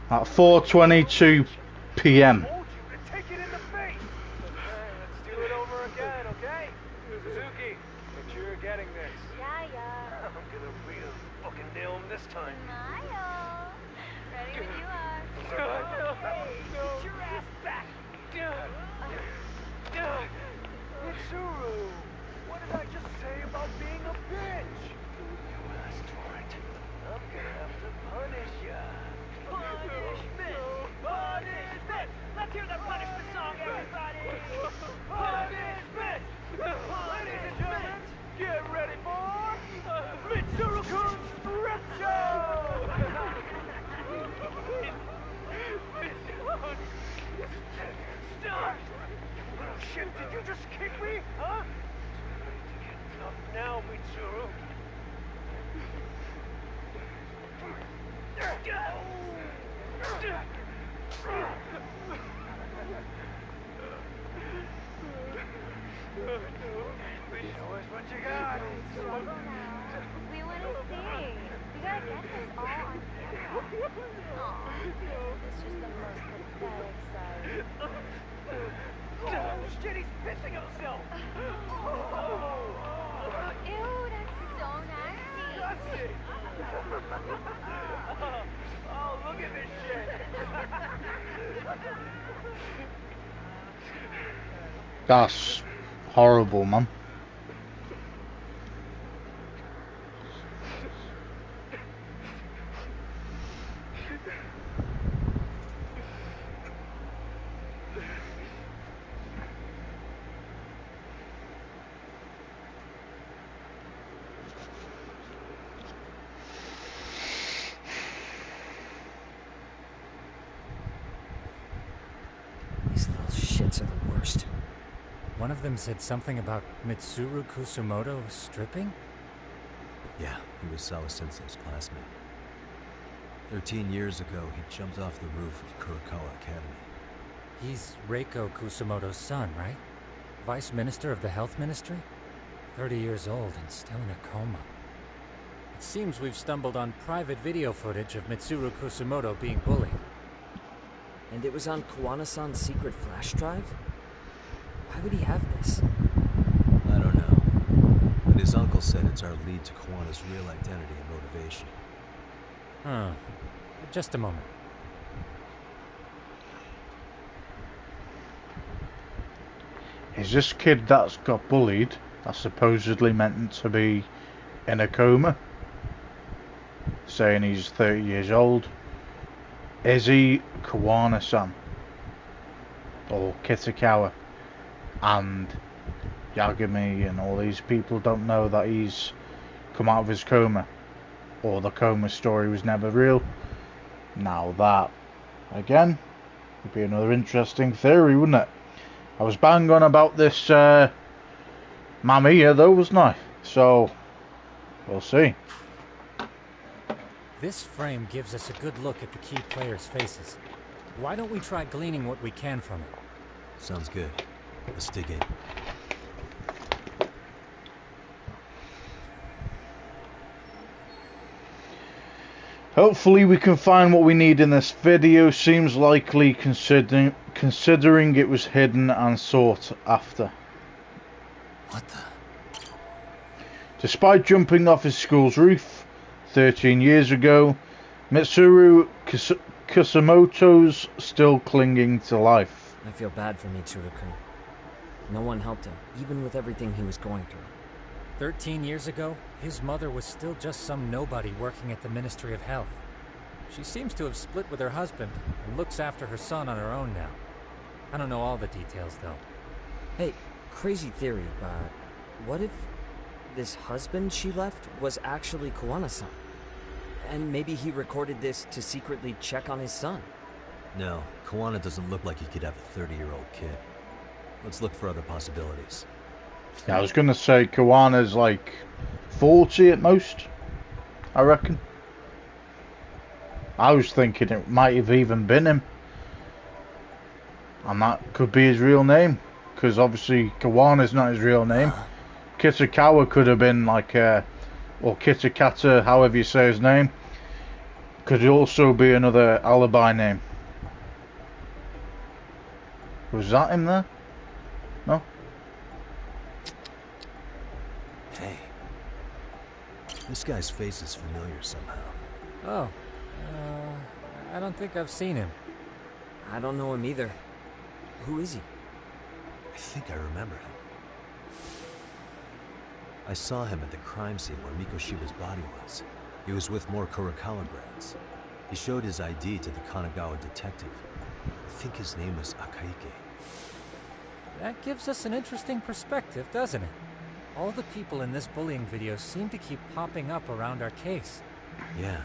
At 4:22 p.m. That's horrible, man. These little shits are the worst. One of them said something about Mitsuru Kusumoto stripping? Yeah, he was Sawa-sensei's classmate. 13 years ago, he jumped off the roof of Kurokawa Academy. He's Reiko Kusumoto's son, right? Vice Minister of the Health Ministry? 30 years old and still in a coma. It seems we've stumbled on private video footage of Mitsuru Kusumoto being bullied. And it was on Kawana-san's secret flash drive? Why would he have this? I don't know. But his uncle said it's our lead to Kawana's real identity and motivation. Huh. Just a moment. Is this kid that's got bullied, that's supposedly meant to be in a coma, saying he's 30 years old, is he Kawana-san or Kitagawa? And Yagami and all these people don't know that he's come out of his coma, or the coma story was never real. Now that, again, would be another interesting theory, wouldn't it? I was bang on about this Mamiya though, wasn't I? So, we'll see. This frame gives us a good look at the key players' faces. Why don't we try gleaning what we can from it? Sounds good. Let's dig in. Hopefully we can find what we need in this video. Seems likely considering it was hidden and sought after. What the? Despite jumping off his school's roof 13 years ago, Mitsuru Kusumoto's still clinging to life. I feel bad for Mitsuru-kun. No one helped him, even with everything he was going through. 13 years ago, his mother was still just some nobody working at the Ministry of Health. She seems to have split with her husband and looks after her son on her own now. I don't know all the details, though. Hey, crazy theory, but What if this husband she left was actually Kawana-san? And maybe he recorded this to secretly check on his son? No, Kawana doesn't look like he could have a 30-year-old kid. Let's look for other possibilities. Yeah, I was going to say Kawana's like 40 at most, I reckon. I was thinking it might have even been him. And that could be his real name. Because obviously Kawana's not his real name. Kitakawa could have been like or Kitakata, however you say his name. Could also be another alibi name. Was that him there? No? Hey. This guy's face is familiar somehow. Oh. I don't think I've seen him. I don't know him either. Who is he? I think I remember him. I saw him at the crime scene where Mikoshiba's body was. He was with more Kurokawa grads. He showed his ID to the Kanagawa detective. I think his name was Akaike. That gives us an interesting perspective, doesn't it? All the people in this bullying video seem to keep popping up around our case. Yeah.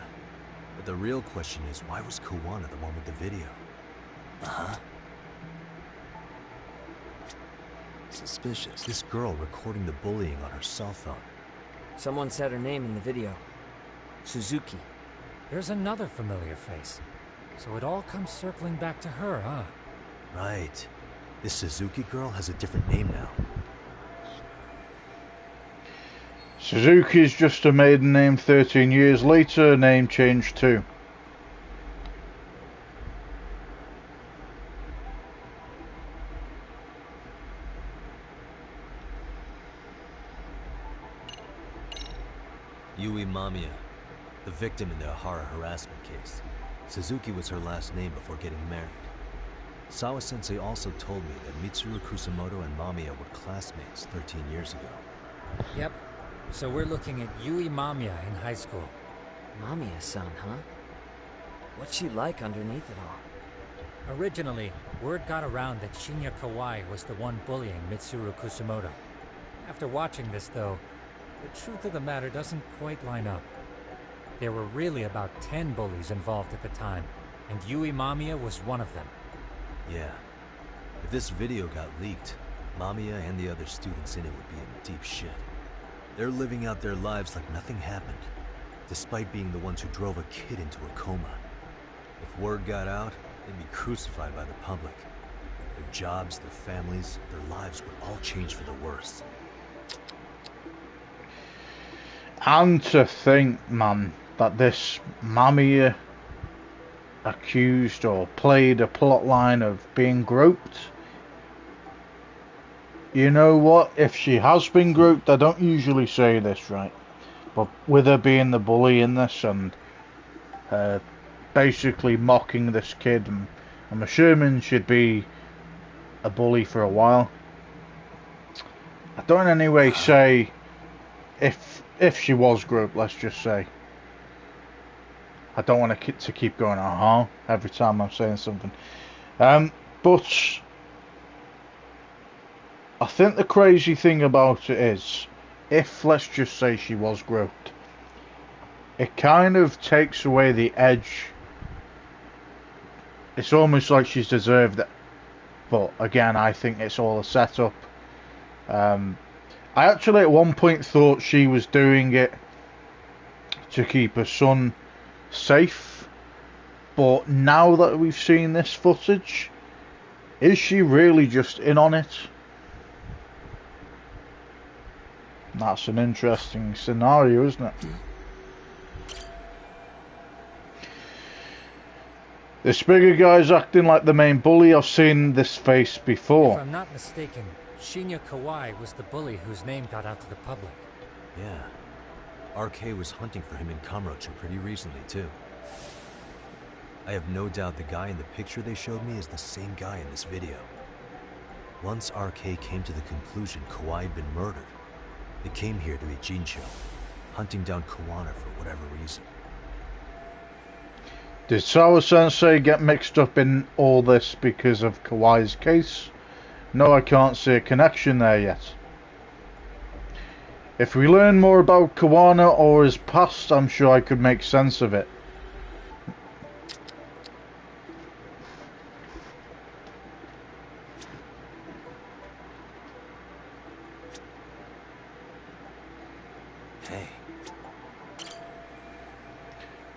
But the real question is, why was Kawana the one with the video? Uh-huh. Suspicious. This girl recording the bullying on her cell phone. Someone said her name in the video. Suzuki. There's another familiar face. So it all comes circling back to her, huh? Right. This Suzuki girl has a different name now. Suzuki's just a maiden name. 13 years later, name changed too. Yui Mamiya, the victim in the Ahara harassment case. Suzuki was her last name before getting married. Sawa-sensei also told me that Mitsuru Kusamoto and Mamiya were classmates 13 years ago. Yep. So we're looking at Yui Mamiya in high school. Mamiya-san, huh? What's she like underneath it all? Originally, word got around that Shinya Kawai was the one bullying Mitsuru Kusamoto. After watching this, though, the truth of the matter doesn't quite line up. There were really about 10 bullies involved at the time, and Yui Mamiya was one of them. Yeah. If this video got leaked, Mamiya and the other students in it would be in deep shit. They're living out their lives like nothing happened, despite being the ones who drove a kid into a coma. If word got out, they'd be crucified by the public. Their jobs, their families, their lives would all change for the worse. And to think, man, that this Mamiya accused or played a plot line of being groped. You know what? If she has been groped, I don't usually say this, right? But with her being the bully in this and basically mocking this kid, I'm assuming she'd be a bully for a while. I don't in any way say if she was groped, let's just say. I don't want to keep going, every time I'm saying something. But I think the crazy thing about it is, if, let's just say, she was groped, it kind of takes away the edge. It's almost like she's deserved it. But again, I think it's all a setup. I actually at one point thought she was doing it to keep her son safe. But now that we've seen this footage, is she really just in on it? That's an interesting scenario, isn't it? This bigger guy's acting like the main bully. I've seen this face before. If I'm not mistaken, Shinya Kawai was the bully whose name got out to the public. Yeah. RK was hunting for him in Kamurocho pretty recently, too. I have no doubt the guy in the picture they showed me is the same guy in this video. Once RK came to the conclusion Kawai had been murdered, they came here to Ijincho, hunting down Kawana for whatever reason. Did Sawa-sensei get mixed up in all this because of Kawai's case? No, I can't see a connection there yet. If we learn more about Kawana or his past, I'm sure I could make sense of it. Hey.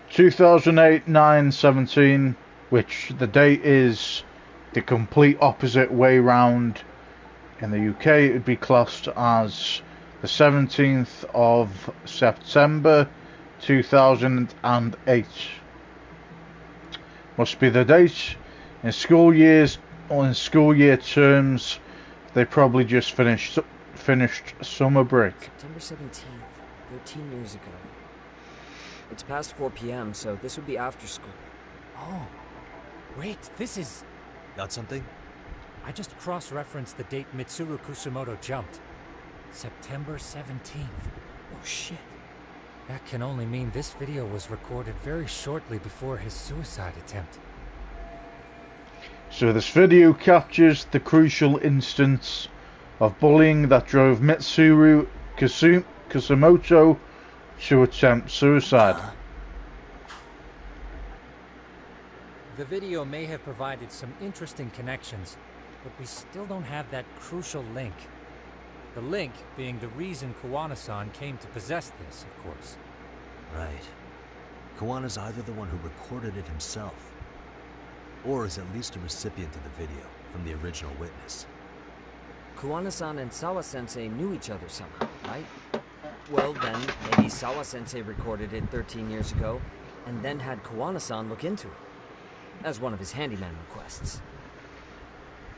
2008 9/17, which the date is the complete opposite way round. In the UK, it would be classed as the 17th of September 2008. Must be the date. In school years, or in school year terms, they probably just finished summer break. September 17th, 13 years ago. It's past 4 p.m., so this would be after school. Oh, wait, this is... Got something? I just cross-referenced the date Mitsuru Kusumoto jumped. September 17th. Oh shit. That can only mean this video was recorded very shortly before his suicide attempt. So this video captures the crucial instance of bullying that drove Mitsuru Kusumoto to attempt suicide. The video may have provided some interesting connections, but we still don't have that crucial link. The link being the reason Kawana-san came to possess this, of course. Right. Kawana's either the one who recorded it himself, or is at least a recipient of the video from the original witness. Kawana-san and Sawa-sensei knew each other somehow, right? Well then, maybe Sawa-sensei recorded it 13 years ago, and then had Kawana-san look into it, as one of his handyman requests.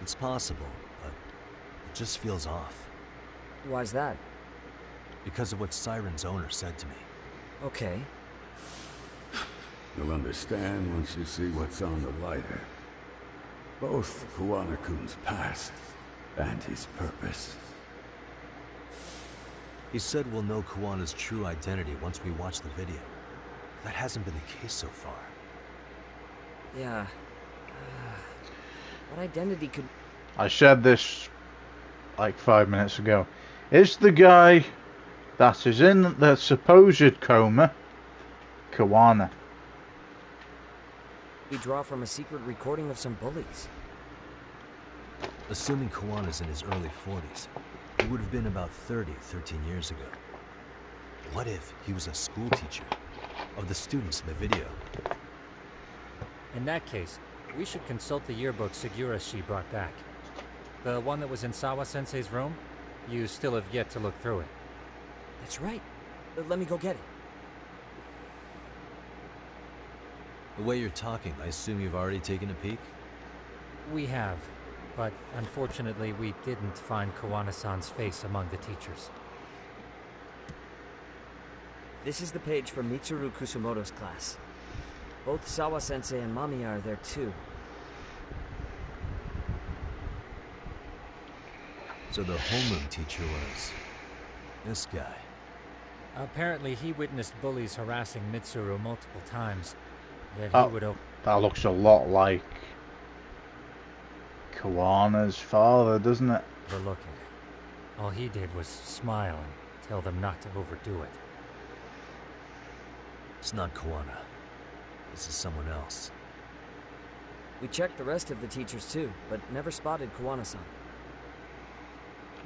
It's possible, but it just feels off. Why's that? Because of what Siren's owner said to me. Okay. You'll understand once you see what's on the lighter. Both Kawana-kun's past and his purpose. He said we'll know Kawana's true identity once we watch the video. That hasn't been the case so far. Yeah. What identity could... I said this like 5 minutes ago. Is the guy that is in the supposed coma Kawana? We draw from a secret recording of some bullies. Assuming Kawana's in his early 40s, he would have been about 30, 13 years ago. What if he was a school teacher of the students in the video? In that case, we should consult the yearbook Segura-shi brought back. The one that was in Sawa-sensei's room? You still have yet to look through it. That's right. Let me go get it. The way you're talking, I assume you've already taken a peek? We have, but unfortunately we didn't find Kawana-san's face among the teachers. This is the page from Mitsuru Kusumoto's class. Both Sawa-sensei and Mamiya are there too. So the homeroom teacher was this guy. Apparently he witnessed bullies harassing Mitsuru multiple times. Yet Oh, he would that looks a lot like Kawana's father, doesn't it? overlook it. All he did was smile and tell them not to overdo it. It's not Kawana. This is someone else. We checked the rest of the teachers too, but never spotted Kawana-san.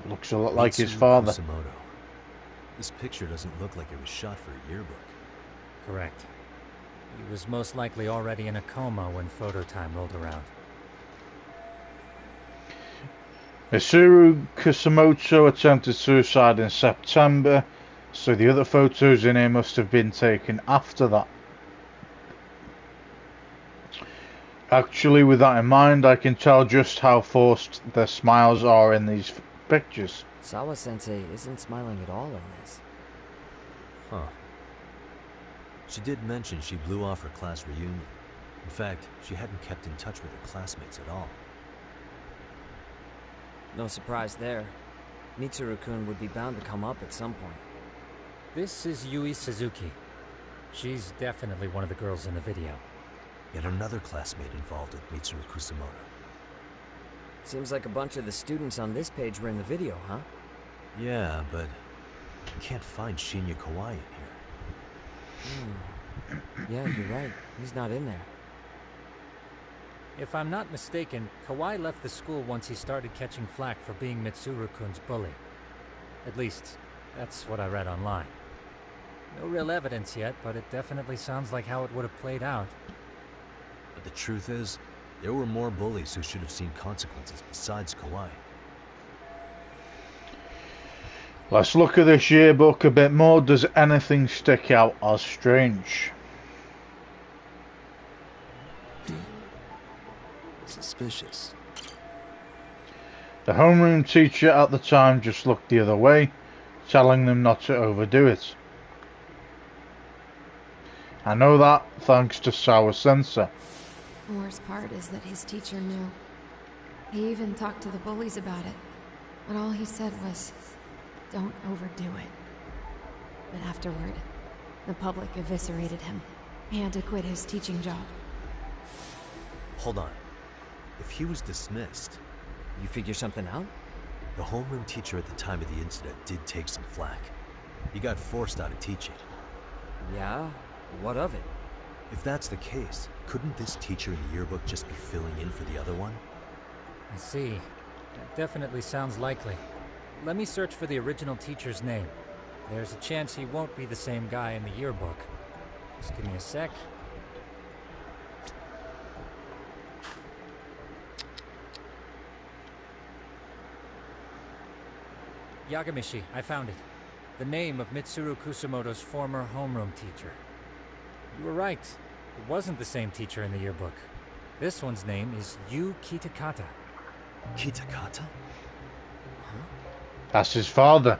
Looks a lot like his Mitsuru father. Kusumoto. This picture doesn't look like it was shot for a yearbook. Correct. He was most likely already in a coma when photo time rolled around. Mitsuru Kusumoto attempted suicide in September, so the other photos in here must have been taken after that. Actually, with that in mind, I can tell just how forced the smiles are in these pictures. Sawa-sensei isn't smiling at all in this. Huh. She did mention she blew off her class reunion. In fact, she hadn't kept in touch with her classmates at all. No surprise there. Mitsuru-kun would be bound to come up at some point. This is Yui Suzuki. She's definitely one of the girls in the video. Yet another classmate involved with Mitsuru Kusumoto. Seems like a bunch of the students on this page were in the video, huh? Yeah, but I can't find Shinya Kawai in here. Yeah, you're right. He's not in there. If I'm not mistaken, Kawai left the school once he started catching flack for being Mitsuru-kun's bully. At least, that's what I read online. No real evidence yet, but it definitely sounds like how it would have played out. But the truth is, there were more bullies who should have seen consequences besides Kawai. Let's look at this yearbook a bit more. Does anything stick out as strange? Suspicious. The homeroom teacher at the time just looked the other way, telling them not to overdo it. I know that thanks to Sawa Sensei. The worst part is that his teacher knew. He even talked to the bullies about it, but all he said was, "Don't overdo it." But afterward, the public eviscerated him. He had to quit his teaching job. Hold on. If he was dismissed... You figure something out? The homeroom teacher at the time of the incident did take some flack. He got forced out of teaching. Yeah? What of it? If that's the case, couldn't this teacher in the yearbook just be filling in for the other one? I see. That definitely sounds likely. Let me search for the original teacher's name. There's a chance he won't be the same guy in the yearbook. Just give me a sec. Yagamishi, I found it. The name of Mitsuru Kusamoto's former homeroom teacher. You were right. It wasn't the same teacher in the yearbook. This one's name is Yu Kitakata. Kitakata? Huh? That's his father.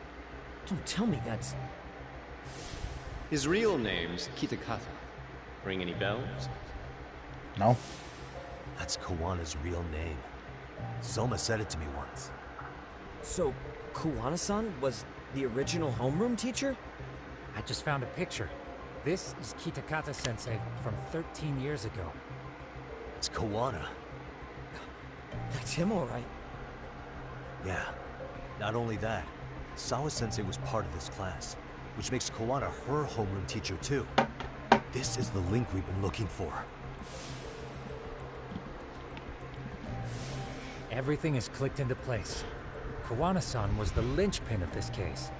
Don't tell me that's... His real name's Kitakata. Ring any bells? No. That's Kawana's real name. Soma said it to me once. So, Kuwana-san was the original homeroom teacher? I just found a picture. This is Kitakata-sensei from 13 years ago. It's Kawana. That's him, all right. Yeah. Not only that, Sawa-sensei was part of this class, which makes Kawana her homeroom teacher too. This is the link we've been looking for. Everything is clicked into place. Kawana-san was the linchpin of this case.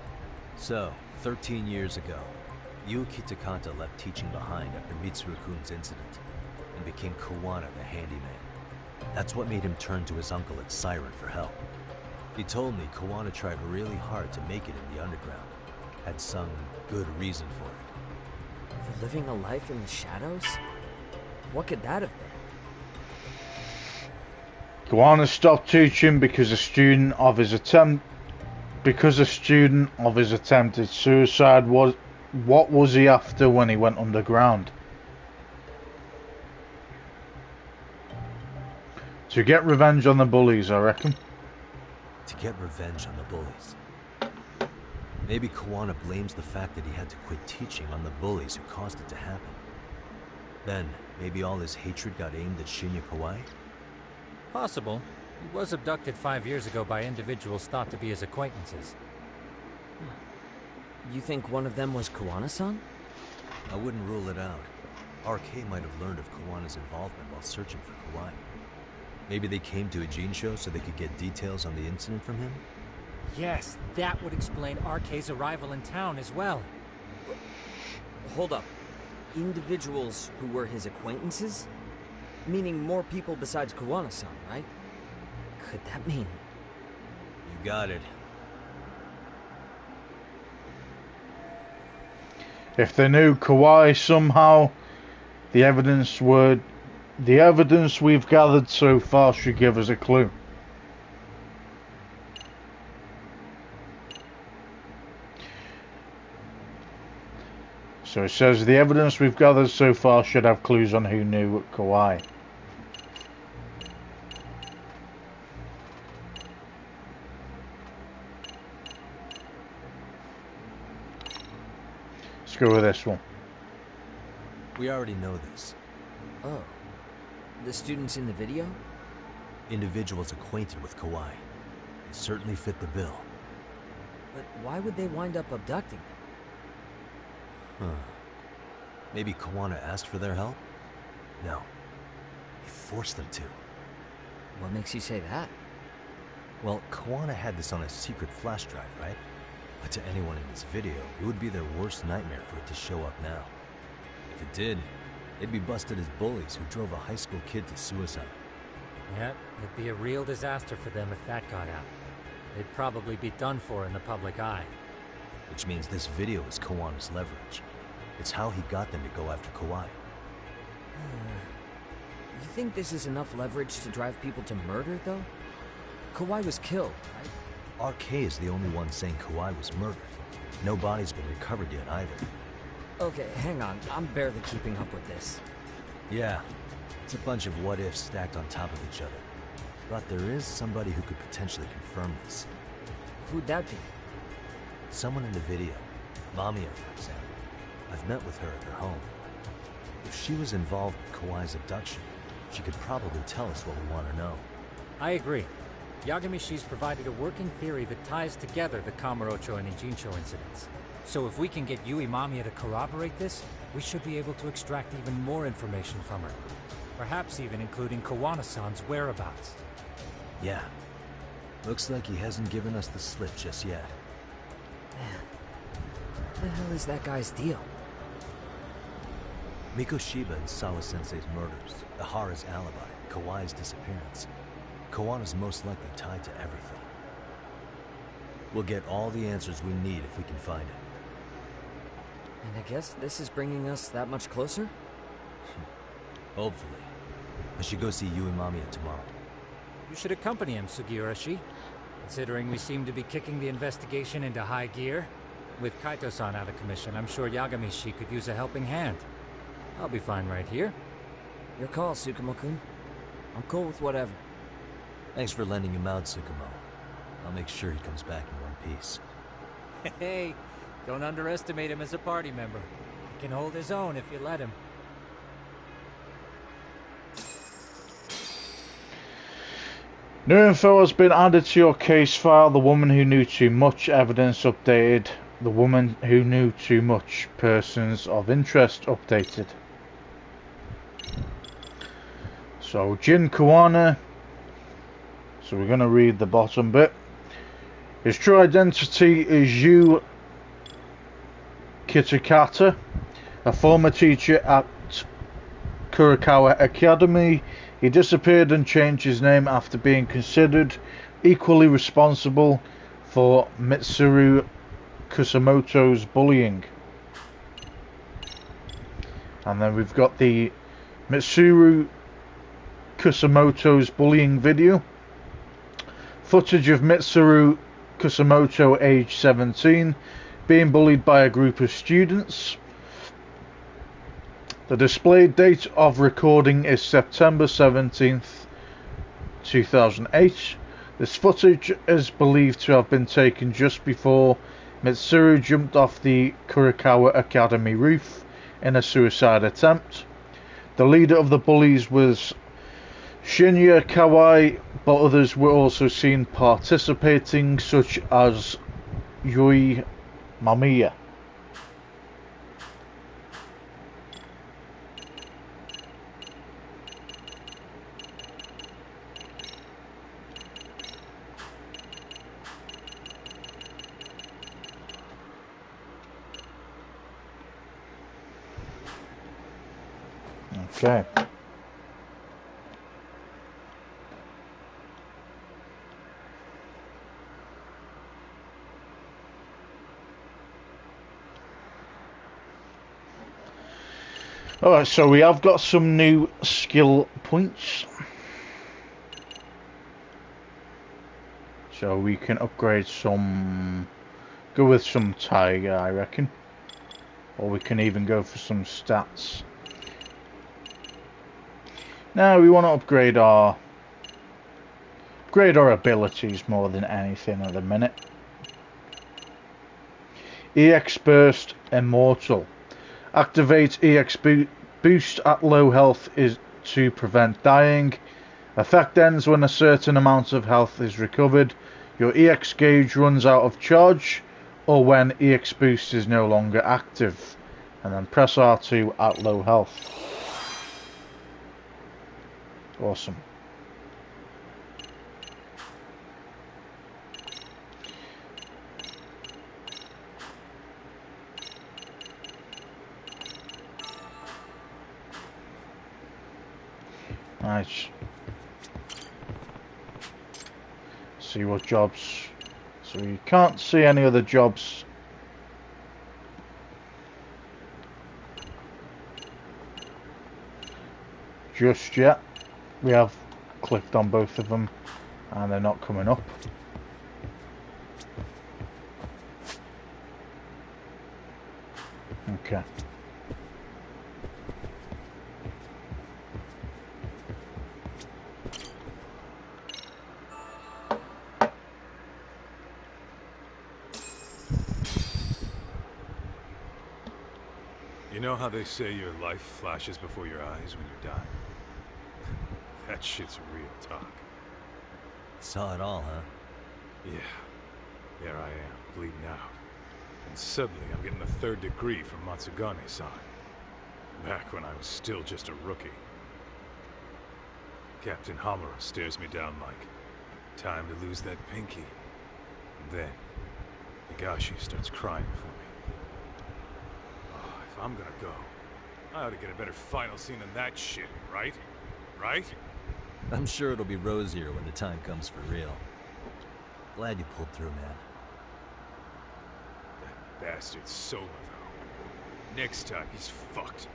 So, 13 years ago, Yu Kitakata left teaching behind after Mitsuru-kun's incident, and became Kawana the handyman. That's what made him turn to his uncle at Siren for help. He told me Kawana tried really hard to make it in the underground. Had some good reason for it. For living a life in the shadows? What could that have been? Kawana stopped teaching because a student of his attempted suicide. What was he after when he went underground? To get revenge on the bullies, I reckon. To get revenge on the bullies. Maybe Kawana blames the fact that he had to quit teaching on the bullies who caused it to happen. Then, maybe all his hatred got aimed at Shinya Kawai? Possible. He was abducted 5 years ago by individuals thought to be his acquaintances. You think one of them was Kawana-san? I wouldn't rule it out. RK might have learned of Kawana's involvement while searching for Kawai. Maybe they came to a Gene show so they could get details on the incident from him? Yes, that would explain RK's arrival in town as well. Hold up. Individuals who were his acquaintances? Meaning more people besides Kawana-san, right? Could that mean... You got it. If they knew Kawai somehow, the evidence we've gathered so far should give us a clue. So it says the evidence we've gathered so far should have clues on who knew Kawai. Let's go with this one. We already know this. Oh. The students in the video? Individuals acquainted with Kawai. They certainly fit the bill. But why would they wind up abducting? Huh. Maybe Kawana asked for their help? No. He forced them to. What makes you say that? Well, Kawana had this on a secret flash drive, right? But to anyone in this video, it would be their worst nightmare for it to show up now. If it did, they'd be busted as bullies who drove a high school kid to suicide. Yep, it'd be a real disaster for them if that got out. They'd probably be done for in the public eye. Which means this video is Kawana's leverage. It's how he got them to go after Kawhi. You think this is enough leverage to drive people to murder, though? Kawhi was killed, right? RK is the only one saying Kawhi was murdered. No body's been recovered yet either. Okay, hang on. I'm barely keeping up with this. Yeah, it's a bunch of what-ifs stacked on top of each other. But there is somebody who could potentially confirm this. Who'd that be? Someone in the video. Mamiya, for example. I've met with her at her home. If she was involved with Kawhi's abduction, she could probably tell us what we want to know. I agree. Yagamishi's provided a working theory that ties together the Kamurocho and Ijincho incidents. So if we can get Yui Mamiya to corroborate this, we should be able to extract even more information from her. Perhaps even including Kawana-san's whereabouts. Yeah. Looks like he hasn't given us the slip just yet. Man, what the hell is that guy's deal? Mikoshiba and Sawa-sensei's murders, Ahara's alibi, Kawhi's disappearance. Kawana's most likely tied to everything. We'll get all the answers we need if we can find it. And I guess this is bringing us that much closer? Hopefully. I should go see Yui Mamiya tomorrow. You should accompany him, Sugiurashi. Considering we seem to be kicking the investigation into high gear. With Kaito-san out of commission, I'm sure Yagamishi could use a helping hand. I'll be fine right here. Your call, Tsukumo-kun. I'm cool with whatever. Thanks for lending him out, Tsukumo. I'll make sure he comes back in one piece. Hey, don't underestimate him as a party member. He can hold his own if you let him. New info has been added to your case file. The woman who knew too much. Evidence updated. The woman who knew too much. Persons of interest updated. So Jin Kawana. So we're going to read the bottom bit. His true identity is Yu Kitakata, a former teacher at Kurikawa Academy. He disappeared and changed his name after being considered equally responsible for Mitsuru Kusamoto's bullying. And then we've got the Mitsuru Kusamoto's bullying video. Footage of Mitsuru Kusamoto, age 17, being bullied by a group of students. The displayed date of recording is September 17th, 2008. This footage is believed to have been taken just before Mitsuru jumped off the Kurikawa Academy roof in a suicide attempt. The leader of the bullies was Shinya Kawai, but others were also seen participating, such as Yui Mamiya. Okay. Alright, so we have got some new skill points. So we can upgrade some... Go with some Tiger, I reckon. Or we can even go for some stats. Now we want to upgrade our abilities more than anything at the minute. EX Burst Immortal. Activate EX Boost at low health is to prevent dying. Effect ends when a certain amount of health is recovered. your EX gauge runs out of charge, or when EX boost is no longer active. And then press R2 at low health. Awesome. Nice. See what jobs. So you can't see any other jobs. Just yet. We have clicked on both of them and they're not coming up. Okay. You know how they say your life flashes before your eyes when you're dying? That shit's real talk. Saw it all, huh? Yeah. There I am, bleeding out. And suddenly I'm getting the 3rd degree from Matsugane-san. Back when I was still just a rookie. Captain Hamura stares me down like, time to lose that pinky. And then, Higashi starts crying for me. Oh, if I'm gonna go, I ought to get a better final scene than that shit, right? Right? I'm sure it'll be rosier when the time comes for real. Glad you pulled through, man. That bastard Soma, though. Next time, he's fucked.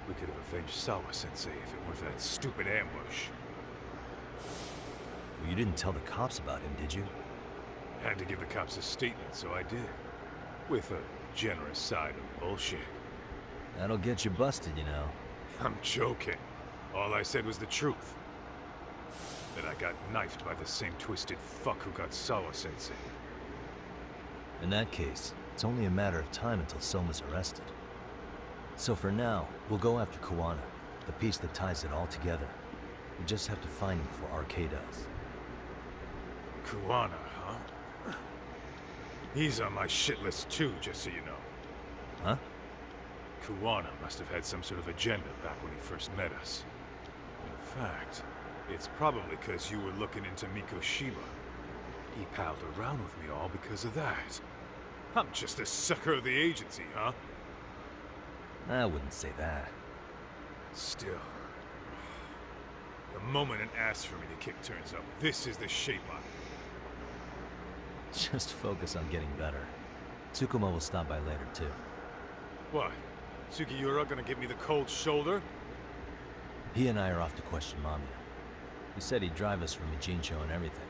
We could have avenged Sawa-sensei if it weren't for that stupid ambush. Well, you didn't tell the cops about him, did you? Had to give the cops a statement, so I did. With a generous side of bullshit. That'll get you busted, you know. I'm joking. All I said was the truth. That I got knifed by the same twisted fuck who got Sawa-sensei. In that case, it's only a matter of time until Soma's arrested. So for now, we'll go after Kuwana, the piece that ties it all together. We just have to find him before RK does. Kuwana, huh? He's on my shit list too, just so you know. Huh? Kuwana must have had some sort of agenda back when he first met us. In fact, it's probably because you were looking into Mikoshiba. He palled around with me all because of that. I'm just a sucker of the agency, huh? I wouldn't say that. Still. The moment an ass for me to kick turns up, this is the shape I'm in. Just focus on getting better. Tsukuma will stop by later, too. What? Sugiura gonna give me the cold shoulder? He and I are off to question Mamiya. He said he'd drive us from Mijincho and everything.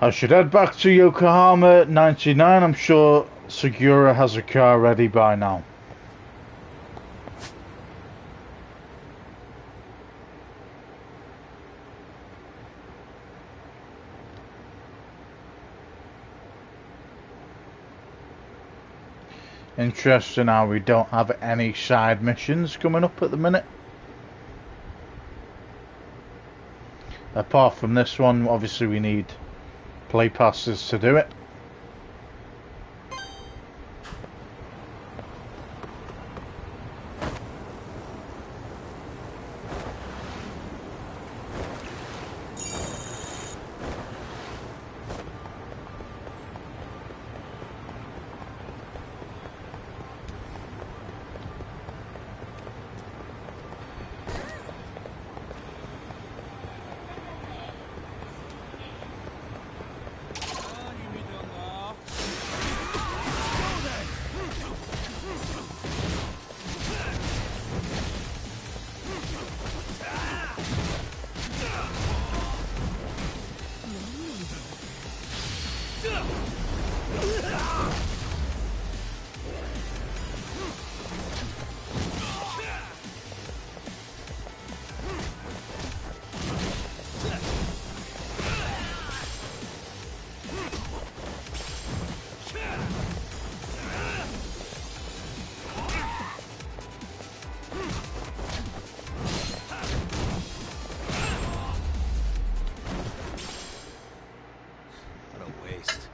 I should head back to Yokohama 99. I'm sure Segura has a car ready by now. Interesting how we don't have any side missions coming up at the minute. Apart from this one, obviously we need play passes to do it. haste.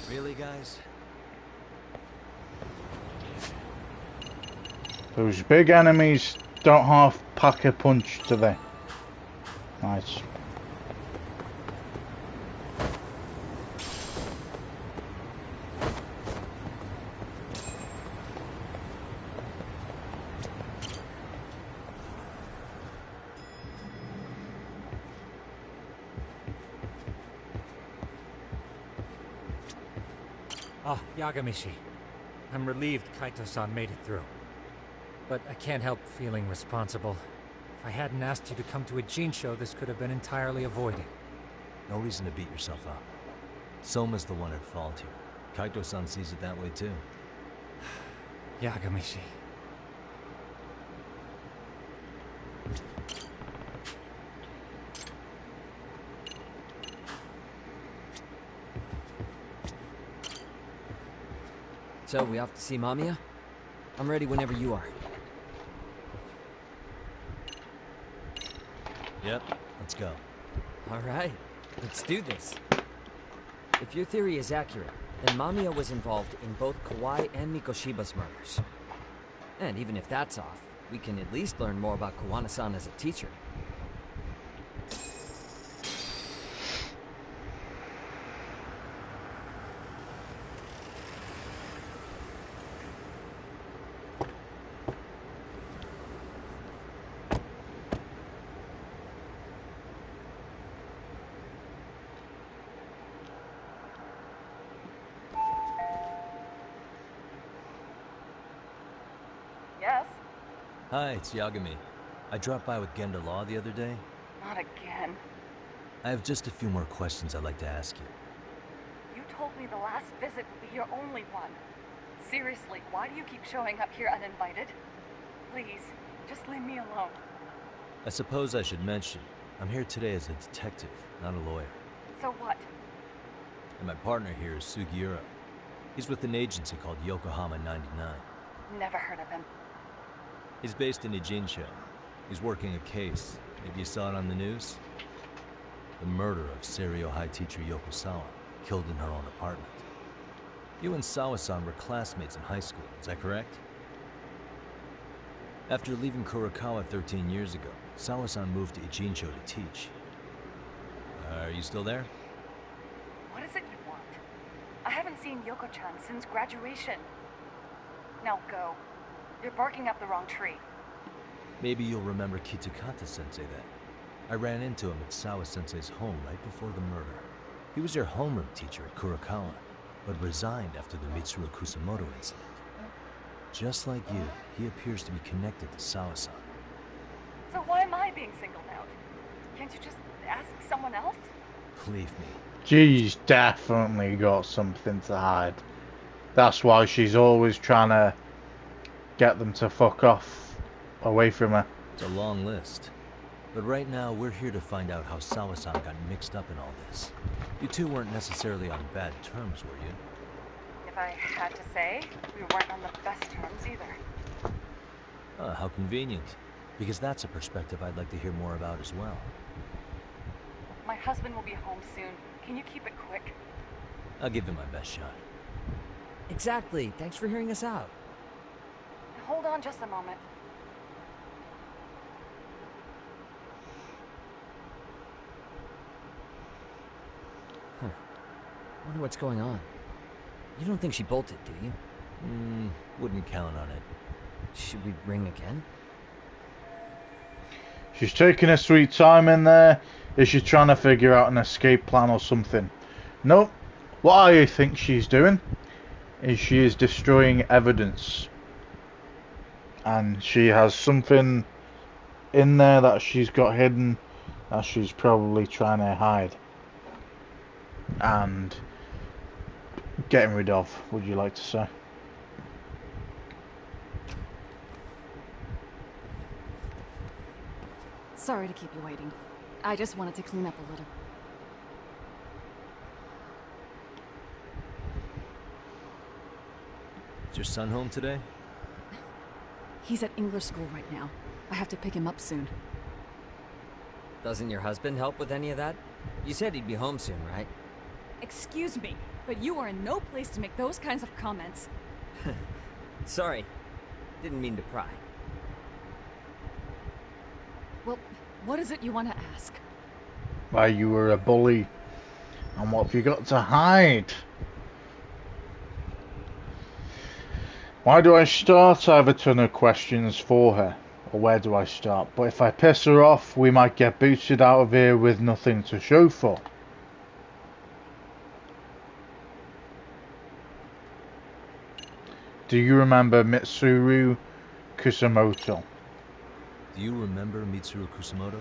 Really, guys? Those big enemies don't half pack a punch, do they? Nice. Ah, Yagamishi. I'm relieved Kaito-san made it through. But I can't help feeling responsible. If I hadn't asked you to come to a Jin show, this could have been entirely avoided. No reason to beat yourself up. Soma's the one at fault here. Kaito-san sees it that way too. Yagamishi. So, we off to see Mamiya? I'm ready whenever you are. Yep, let's go. Alright, let's do this. If your theory is accurate, then Mamiya was involved in both Kawai and Mikoshiba's murders. And even if that's off, we can at least learn more about Kuwana-san as a teacher. Yes? Hi, it's Yagami. I dropped by with Genda Law the other day. Not again. I have just a few more questions I'd like to ask you. You told me the last visit would be your only one. Seriously, why do you keep showing up here uninvited? Please, just leave me alone. I suppose I should mention, I'm here today as a detective, not a lawyer. So what? And my partner here is Sugiura. He's with an agency called Yokohama 99. Never heard of him. He's based in Ijincho. He's working a case. Maybe you saw it on the news? The murder of Seiryo High teacher Yoko Sawa, killed in her own apartment. You and Sawa-san were classmates in high school, is that correct? After leaving Kurokawa 13 years ago, Sawa-san moved to Ijincho to teach. Are you still there? What is it you want? I haven't seen Yoko-chan since graduation. Now go. You're barking up the wrong tree. Maybe you'll remember Kitakata-sensei then. I ran into him at Sawa-sensei's home right before the murder. He was your homeroom teacher at Kurokawa, but resigned after the Mitsuru Kusamoto incident. Just like you, he appears to be connected to Sawa-san. So why am I being singled out? Can't you just ask someone else? Believe me. She's definitely got something to hide. That's why she's always trying to get them to fuck off away from her. It's a long list. But right now, we're here to find out how Sawa-san got mixed up in all this. You two weren't necessarily on bad terms, were you? If if I had to say, we weren't on the best terms either. How convenient. Because that's a perspective I'd like to hear more about as well. My husband will be home soon. Can you keep it quick? I'll give it my best shot. Exactly. Thanks for hearing us out. Hold on just a moment. Wonder what's going on. You don't think she bolted, do you? Wouldn't count on it. Should we ring again? She's taking her sweet time in there. Is she trying to figure out an escape plan or something? No. What I think she's doing is she is destroying evidence. And she has something in there that she's got hidden that she's probably trying to hide. And getting rid of, would you like to say? Sorry to keep you waiting. I just wanted to clean up a little. Is your son home today? He's at English school right now. I have to pick him up soon. Doesn't your husband help with any of that? You said he'd be home soon, right? Excuse me, but you are in no place to make those kinds of comments. Sorry. Didn't mean to pry. Well, what is it you want to ask? Why you were a bully. And what have you got to hide? Why do I start? I have a ton of questions for her. Or where do I start? But if I piss her off, we might get booted out of here with nothing to show for. Do you remember Mitsuru Kusamoto? Do you remember Mitsuru Kusamoto?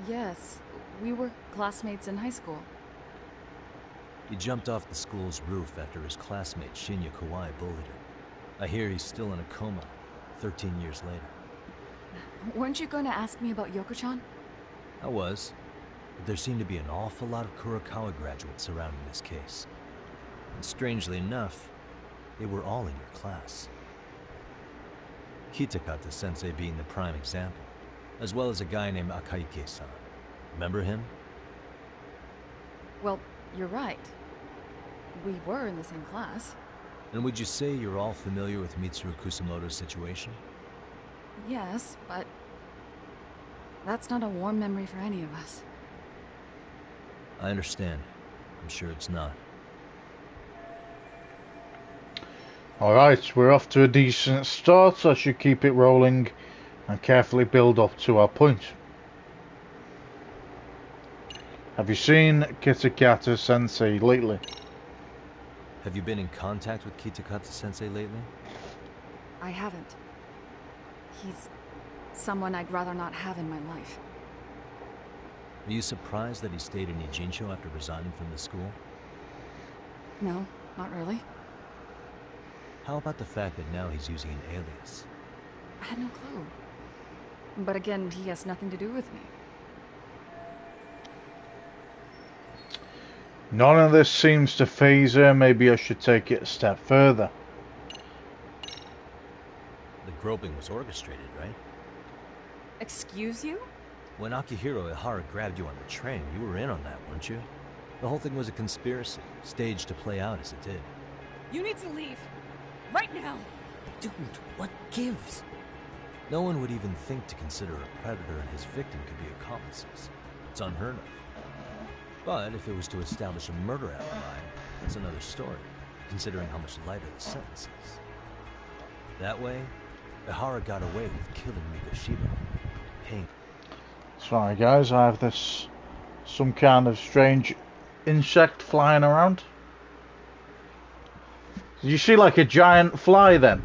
Yes, we were classmates in high school. He jumped off the school's roof after his classmate Shinya Kawai bullied him. I hear he's still in a coma, 13 years later. Weren't you going to ask me about Yoko-chan? I was, but there seemed to be an awful lot of Kurokawa graduates surrounding this case. And strangely enough, they were all in your class. Kitakata-sensei being the prime example, as well as a guy named Akaike-san. Remember him? Well, you're right. We were in the same class. And would you say you're all familiar with Mitsuru Kusamoto's situation? Yes, but that's not a warm memory for any of us. I understand. I'm sure it's not. Alright, we're off to a decent start. I should keep it rolling and carefully build up to our point. Have you seen Kitakata-sensei lately? Have you been in contact with Kitakata-sensei lately? I haven't. He's someone I'd rather not have in my life. Are you surprised that he stayed in Ijincho after resigning from the school? No, not really. How about the fact that now he's using an alias? I had no clue. But again, he has nothing to do with me. None of this seems to faze her. Maybe I should take it a step further. The groping was orchestrated, right? Excuse you? When Akihiro Ihara grabbed you on the train, you were in on that, weren't you? The whole thing was a conspiracy, staged to play out as it did. You need to leave. Right now. Dude, what gives? No one would even think to consider a predator and his victim could be accomplices. It's unheard of. But if it was to establish a murder alibi, that's another story, considering how much lighter the sentence is. That way, Ihara got away with killing Mikoshiba. Paying. Sorry guys, I have this some kind of strange insect flying around. Did you see like a giant fly then?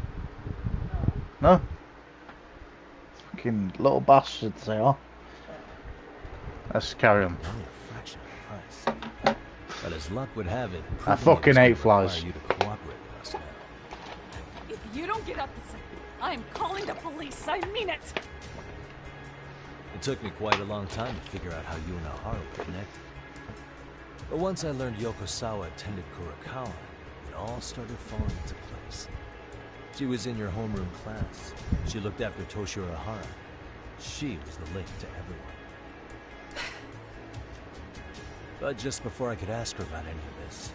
No? Fucking little bastards they are. Let's carry on. Only a fraction of the price. But as luck would have it, I fucking hate flies. You to cooperate with us now. If you don't get up the second, I'm calling the police. I mean it. It took me quite a long time to figure out how you and Ihara were connected. But once I learned Yokosawa attended Kurokawa, it all started falling into place. She was in your homeroom class. She looked after Toshiro Hara. She was the link to everyone. But just before I could ask her about any of this,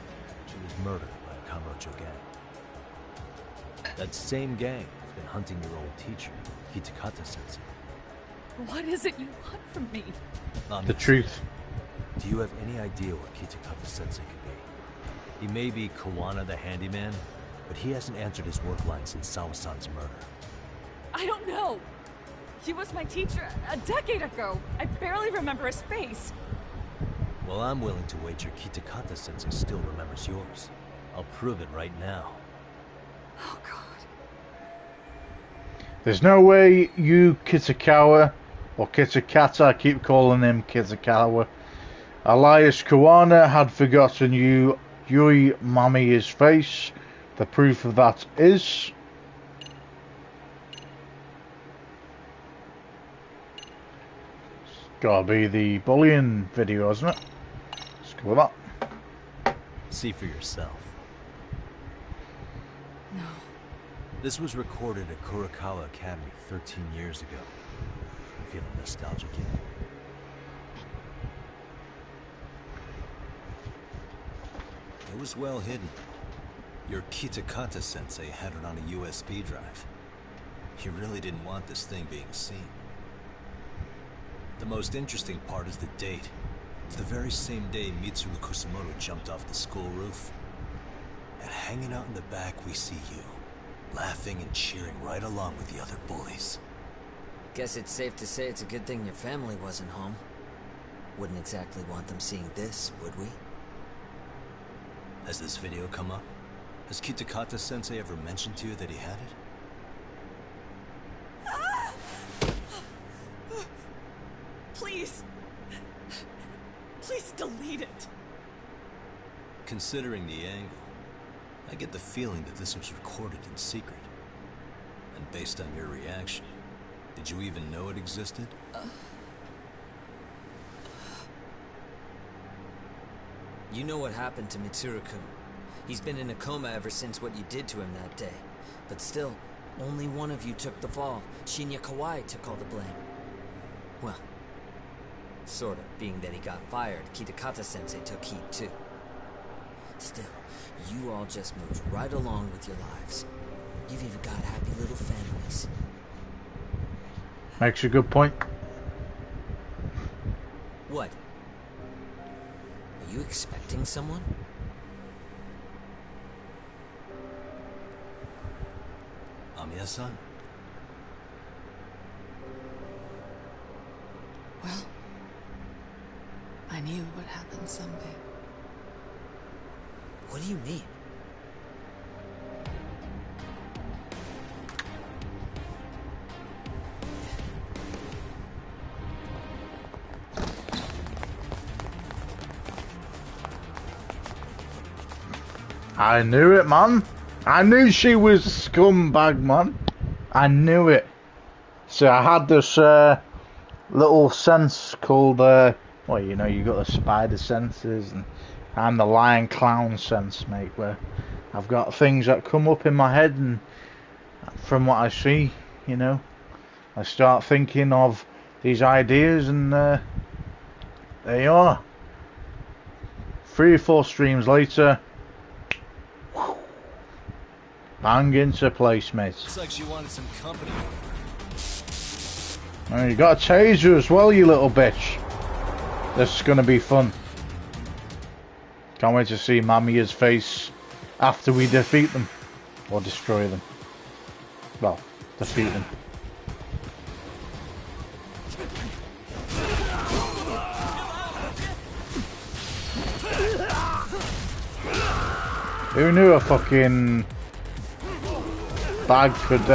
she was murdered by a Kamurocho gang. That same gang has been hunting your old teacher, Kitakata-sensei. What is it you want from me? The truth. Do you have any idea what Kitakata-sensei could be? He may be Kawana the handyman, but he hasn't answered his work line since Sawa-san's murder. I don't know. He was my teacher a decade ago. I barely remember his face. Well, I'm willing to wager Kitakata-sensei still remembers yours. I'll prove it right now. Oh, God. There's no way you, Kitakawa, or Kitakata, I keep calling him Kitakawa, Elias Kawana, had forgotten you, Yui Mamiya's face. The proof of that is... it's gotta be the bullying video, isn't it? Let's go with that. See for yourself. No. This was recorded at Kurokawa Academy 13 years ago. Feeling nostalgic yet? It was well hidden. Your Kitakata-sensei had it on a USB drive. He really didn't want this thing being seen. The most interesting part is the date. It's the very same day Mitsuru Kusumoto jumped off the school roof. And hanging out in the back we see you, laughing and cheering right along with the other bullies. Guess it's safe to say it's a good thing your family wasn't home. Wouldn't exactly want them seeing this, would we? Has this video come up? Has Kitakata-sensei ever mentioned to you that he had it? Please. Please delete it. Considering the angle, I get the feeling that this was recorded in secret. And based on your reaction, did you even know it existed? You know what happened to Mitsuru-kun. He's been in a coma ever since what you did to him that day. But still, only one of you took the fall. Shinya Kawai took all the blame. Well, sort of, being that he got fired, Kitakata-sensei took heat too. Still, you all just moved right along with your lives. You've even got happy little families. Makes a good point. What? Are you expecting someone? Amiya-san? Well, I knew it would happen someday. What do you mean? I knew it, man. I knew she was a scumbag, man. I knew it. So I had this little sense called, well, you know, you got the spider senses, and I'm the lion clown sense, mate, where I've got things that come up in my head, and from what I see, you know, I start thinking of these ideas, and there you are. 3 or 4 streams later, bang into place, mate. Looks like she wanted some company. And you got a taser as well, you little bitch. This is gonna be fun. Can't wait to see Mamiya's face after we defeat them. Or destroy them. Well, defeat them. Who knew a fucking bag could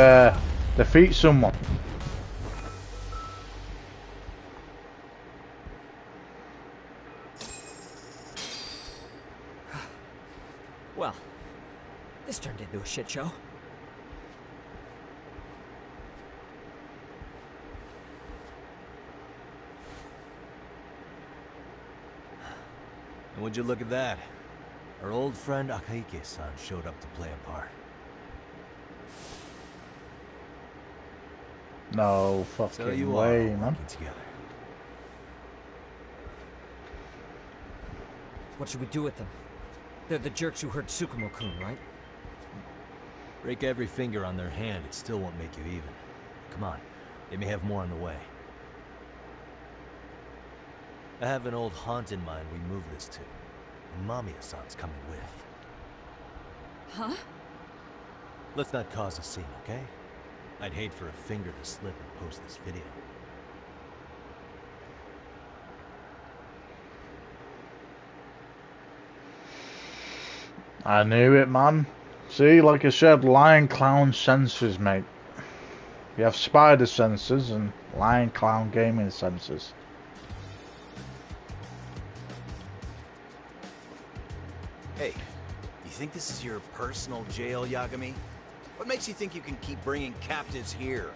defeat someone? Well, this turned into a shit show. Would you look at that? Our old friend Akahike-san showed up to play a part. No So fucking you way, are man. working together. What should we do with them? They're the jerks who hurt Tsukumo-kun, right? Break every finger on their hand, it still won't make you even. Come on, they may have more on the way. I have an old haunt in mind we move this to. And Mamiya-san's coming with. Huh? Let's not cause a scene, okay? I'd hate for a finger to slip and post this video. I knew it, man. See, like I said, lion clown senses, mate. You have spider senses and lion clown gaming senses. Hey, you think this is your personal jail, Yagami? What makes you think you can keep bringing captives here?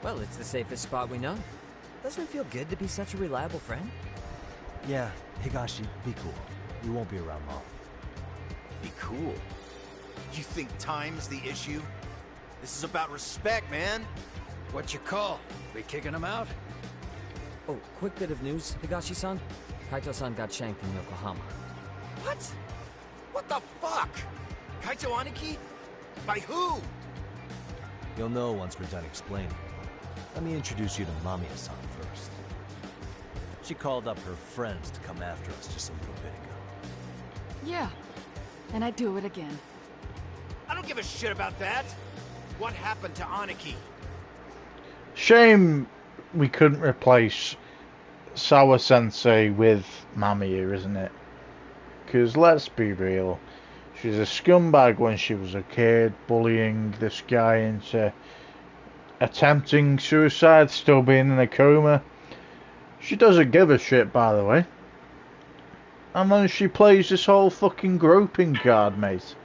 Well, it's the safest spot we know. Doesn't it feel good to be such a reliable friend? Yeah, Higashi, be cool. We won't be around long. Be cool. You think time's the issue? This is about respect, man. What you call? We kicking him out? Oh, quick bit of news, Higashi-san. Kaito-san got shanked in Yokohama. What? What the fuck? Kaito Aniki? By who? You'll know once we're done explaining. Let me introduce you to Mamiya-san first. She called up her friends to come after us just a little bit ago. Yeah, and I'd do it again. I don't give a shit about that. What happened to Aniki? Shame we couldn't replace Sawa Sensei with Mamiya, isn't it? Because let's be real, she's a scumbag when she was a kid, bullying this guy into attempting suicide, still being in a coma. She doesn't give a shit, by the way. And then she plays this whole fucking groping card, mate.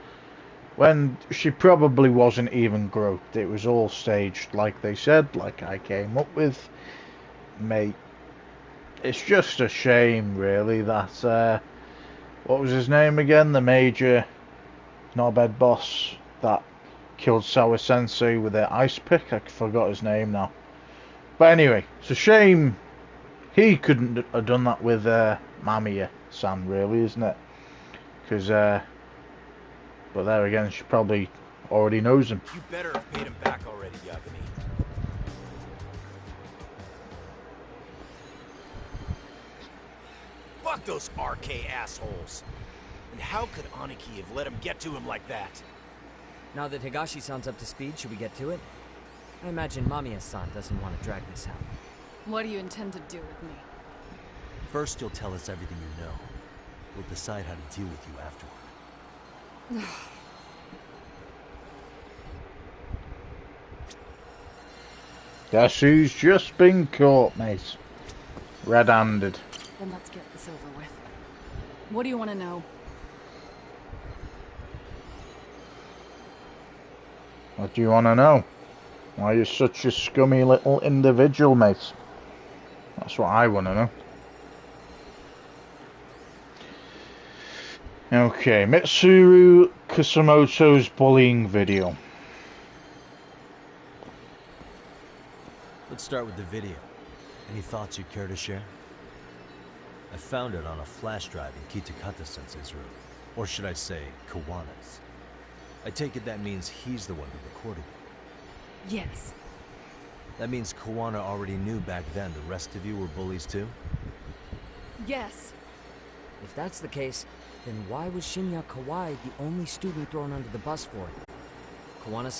When she probably wasn't even groped. It was all staged, like they said, like I came up with. Mate, it's just a shame, really, that, what was his name again? The major knobhead boss that killed Sawa Sensei with their ice pick. I forgot his name now. But anyway, it's a shame he couldn't have done that with Mamiya-san, really, isn't it? Because, but there again, she probably already knows him. You better have paid him back already, Yagami. Fuck those RK assholes. And how could Aniki have let him get to him like that? Now that Higashi-san's up to speed, should we get to it? I imagine Mamiya-san doesn't want to drag this out. What do you intend to do with me? First, you'll tell us everything you know. We'll decide how to deal with you afterward. Guess who's just been caught, mate? Red-handed. Then let's get this over with. What do you want to know? What do you want to know? Why you're such a scummy little individual, mate? That's what I want to know. Okay, Mitsuru Kusamoto's bullying video. Let's start with the video. Any thoughts you'd care to share? I found it on a flash drive in Kitakata-sensei's room. Or should I say, Kawana's. I take it that means he's the one who recorded it. Yes. That means Kawana already knew back then the rest of you were bullies too? Yes. If that's the case, then why was Shinya Kawai the only student thrown under the bus for it? Kawana-san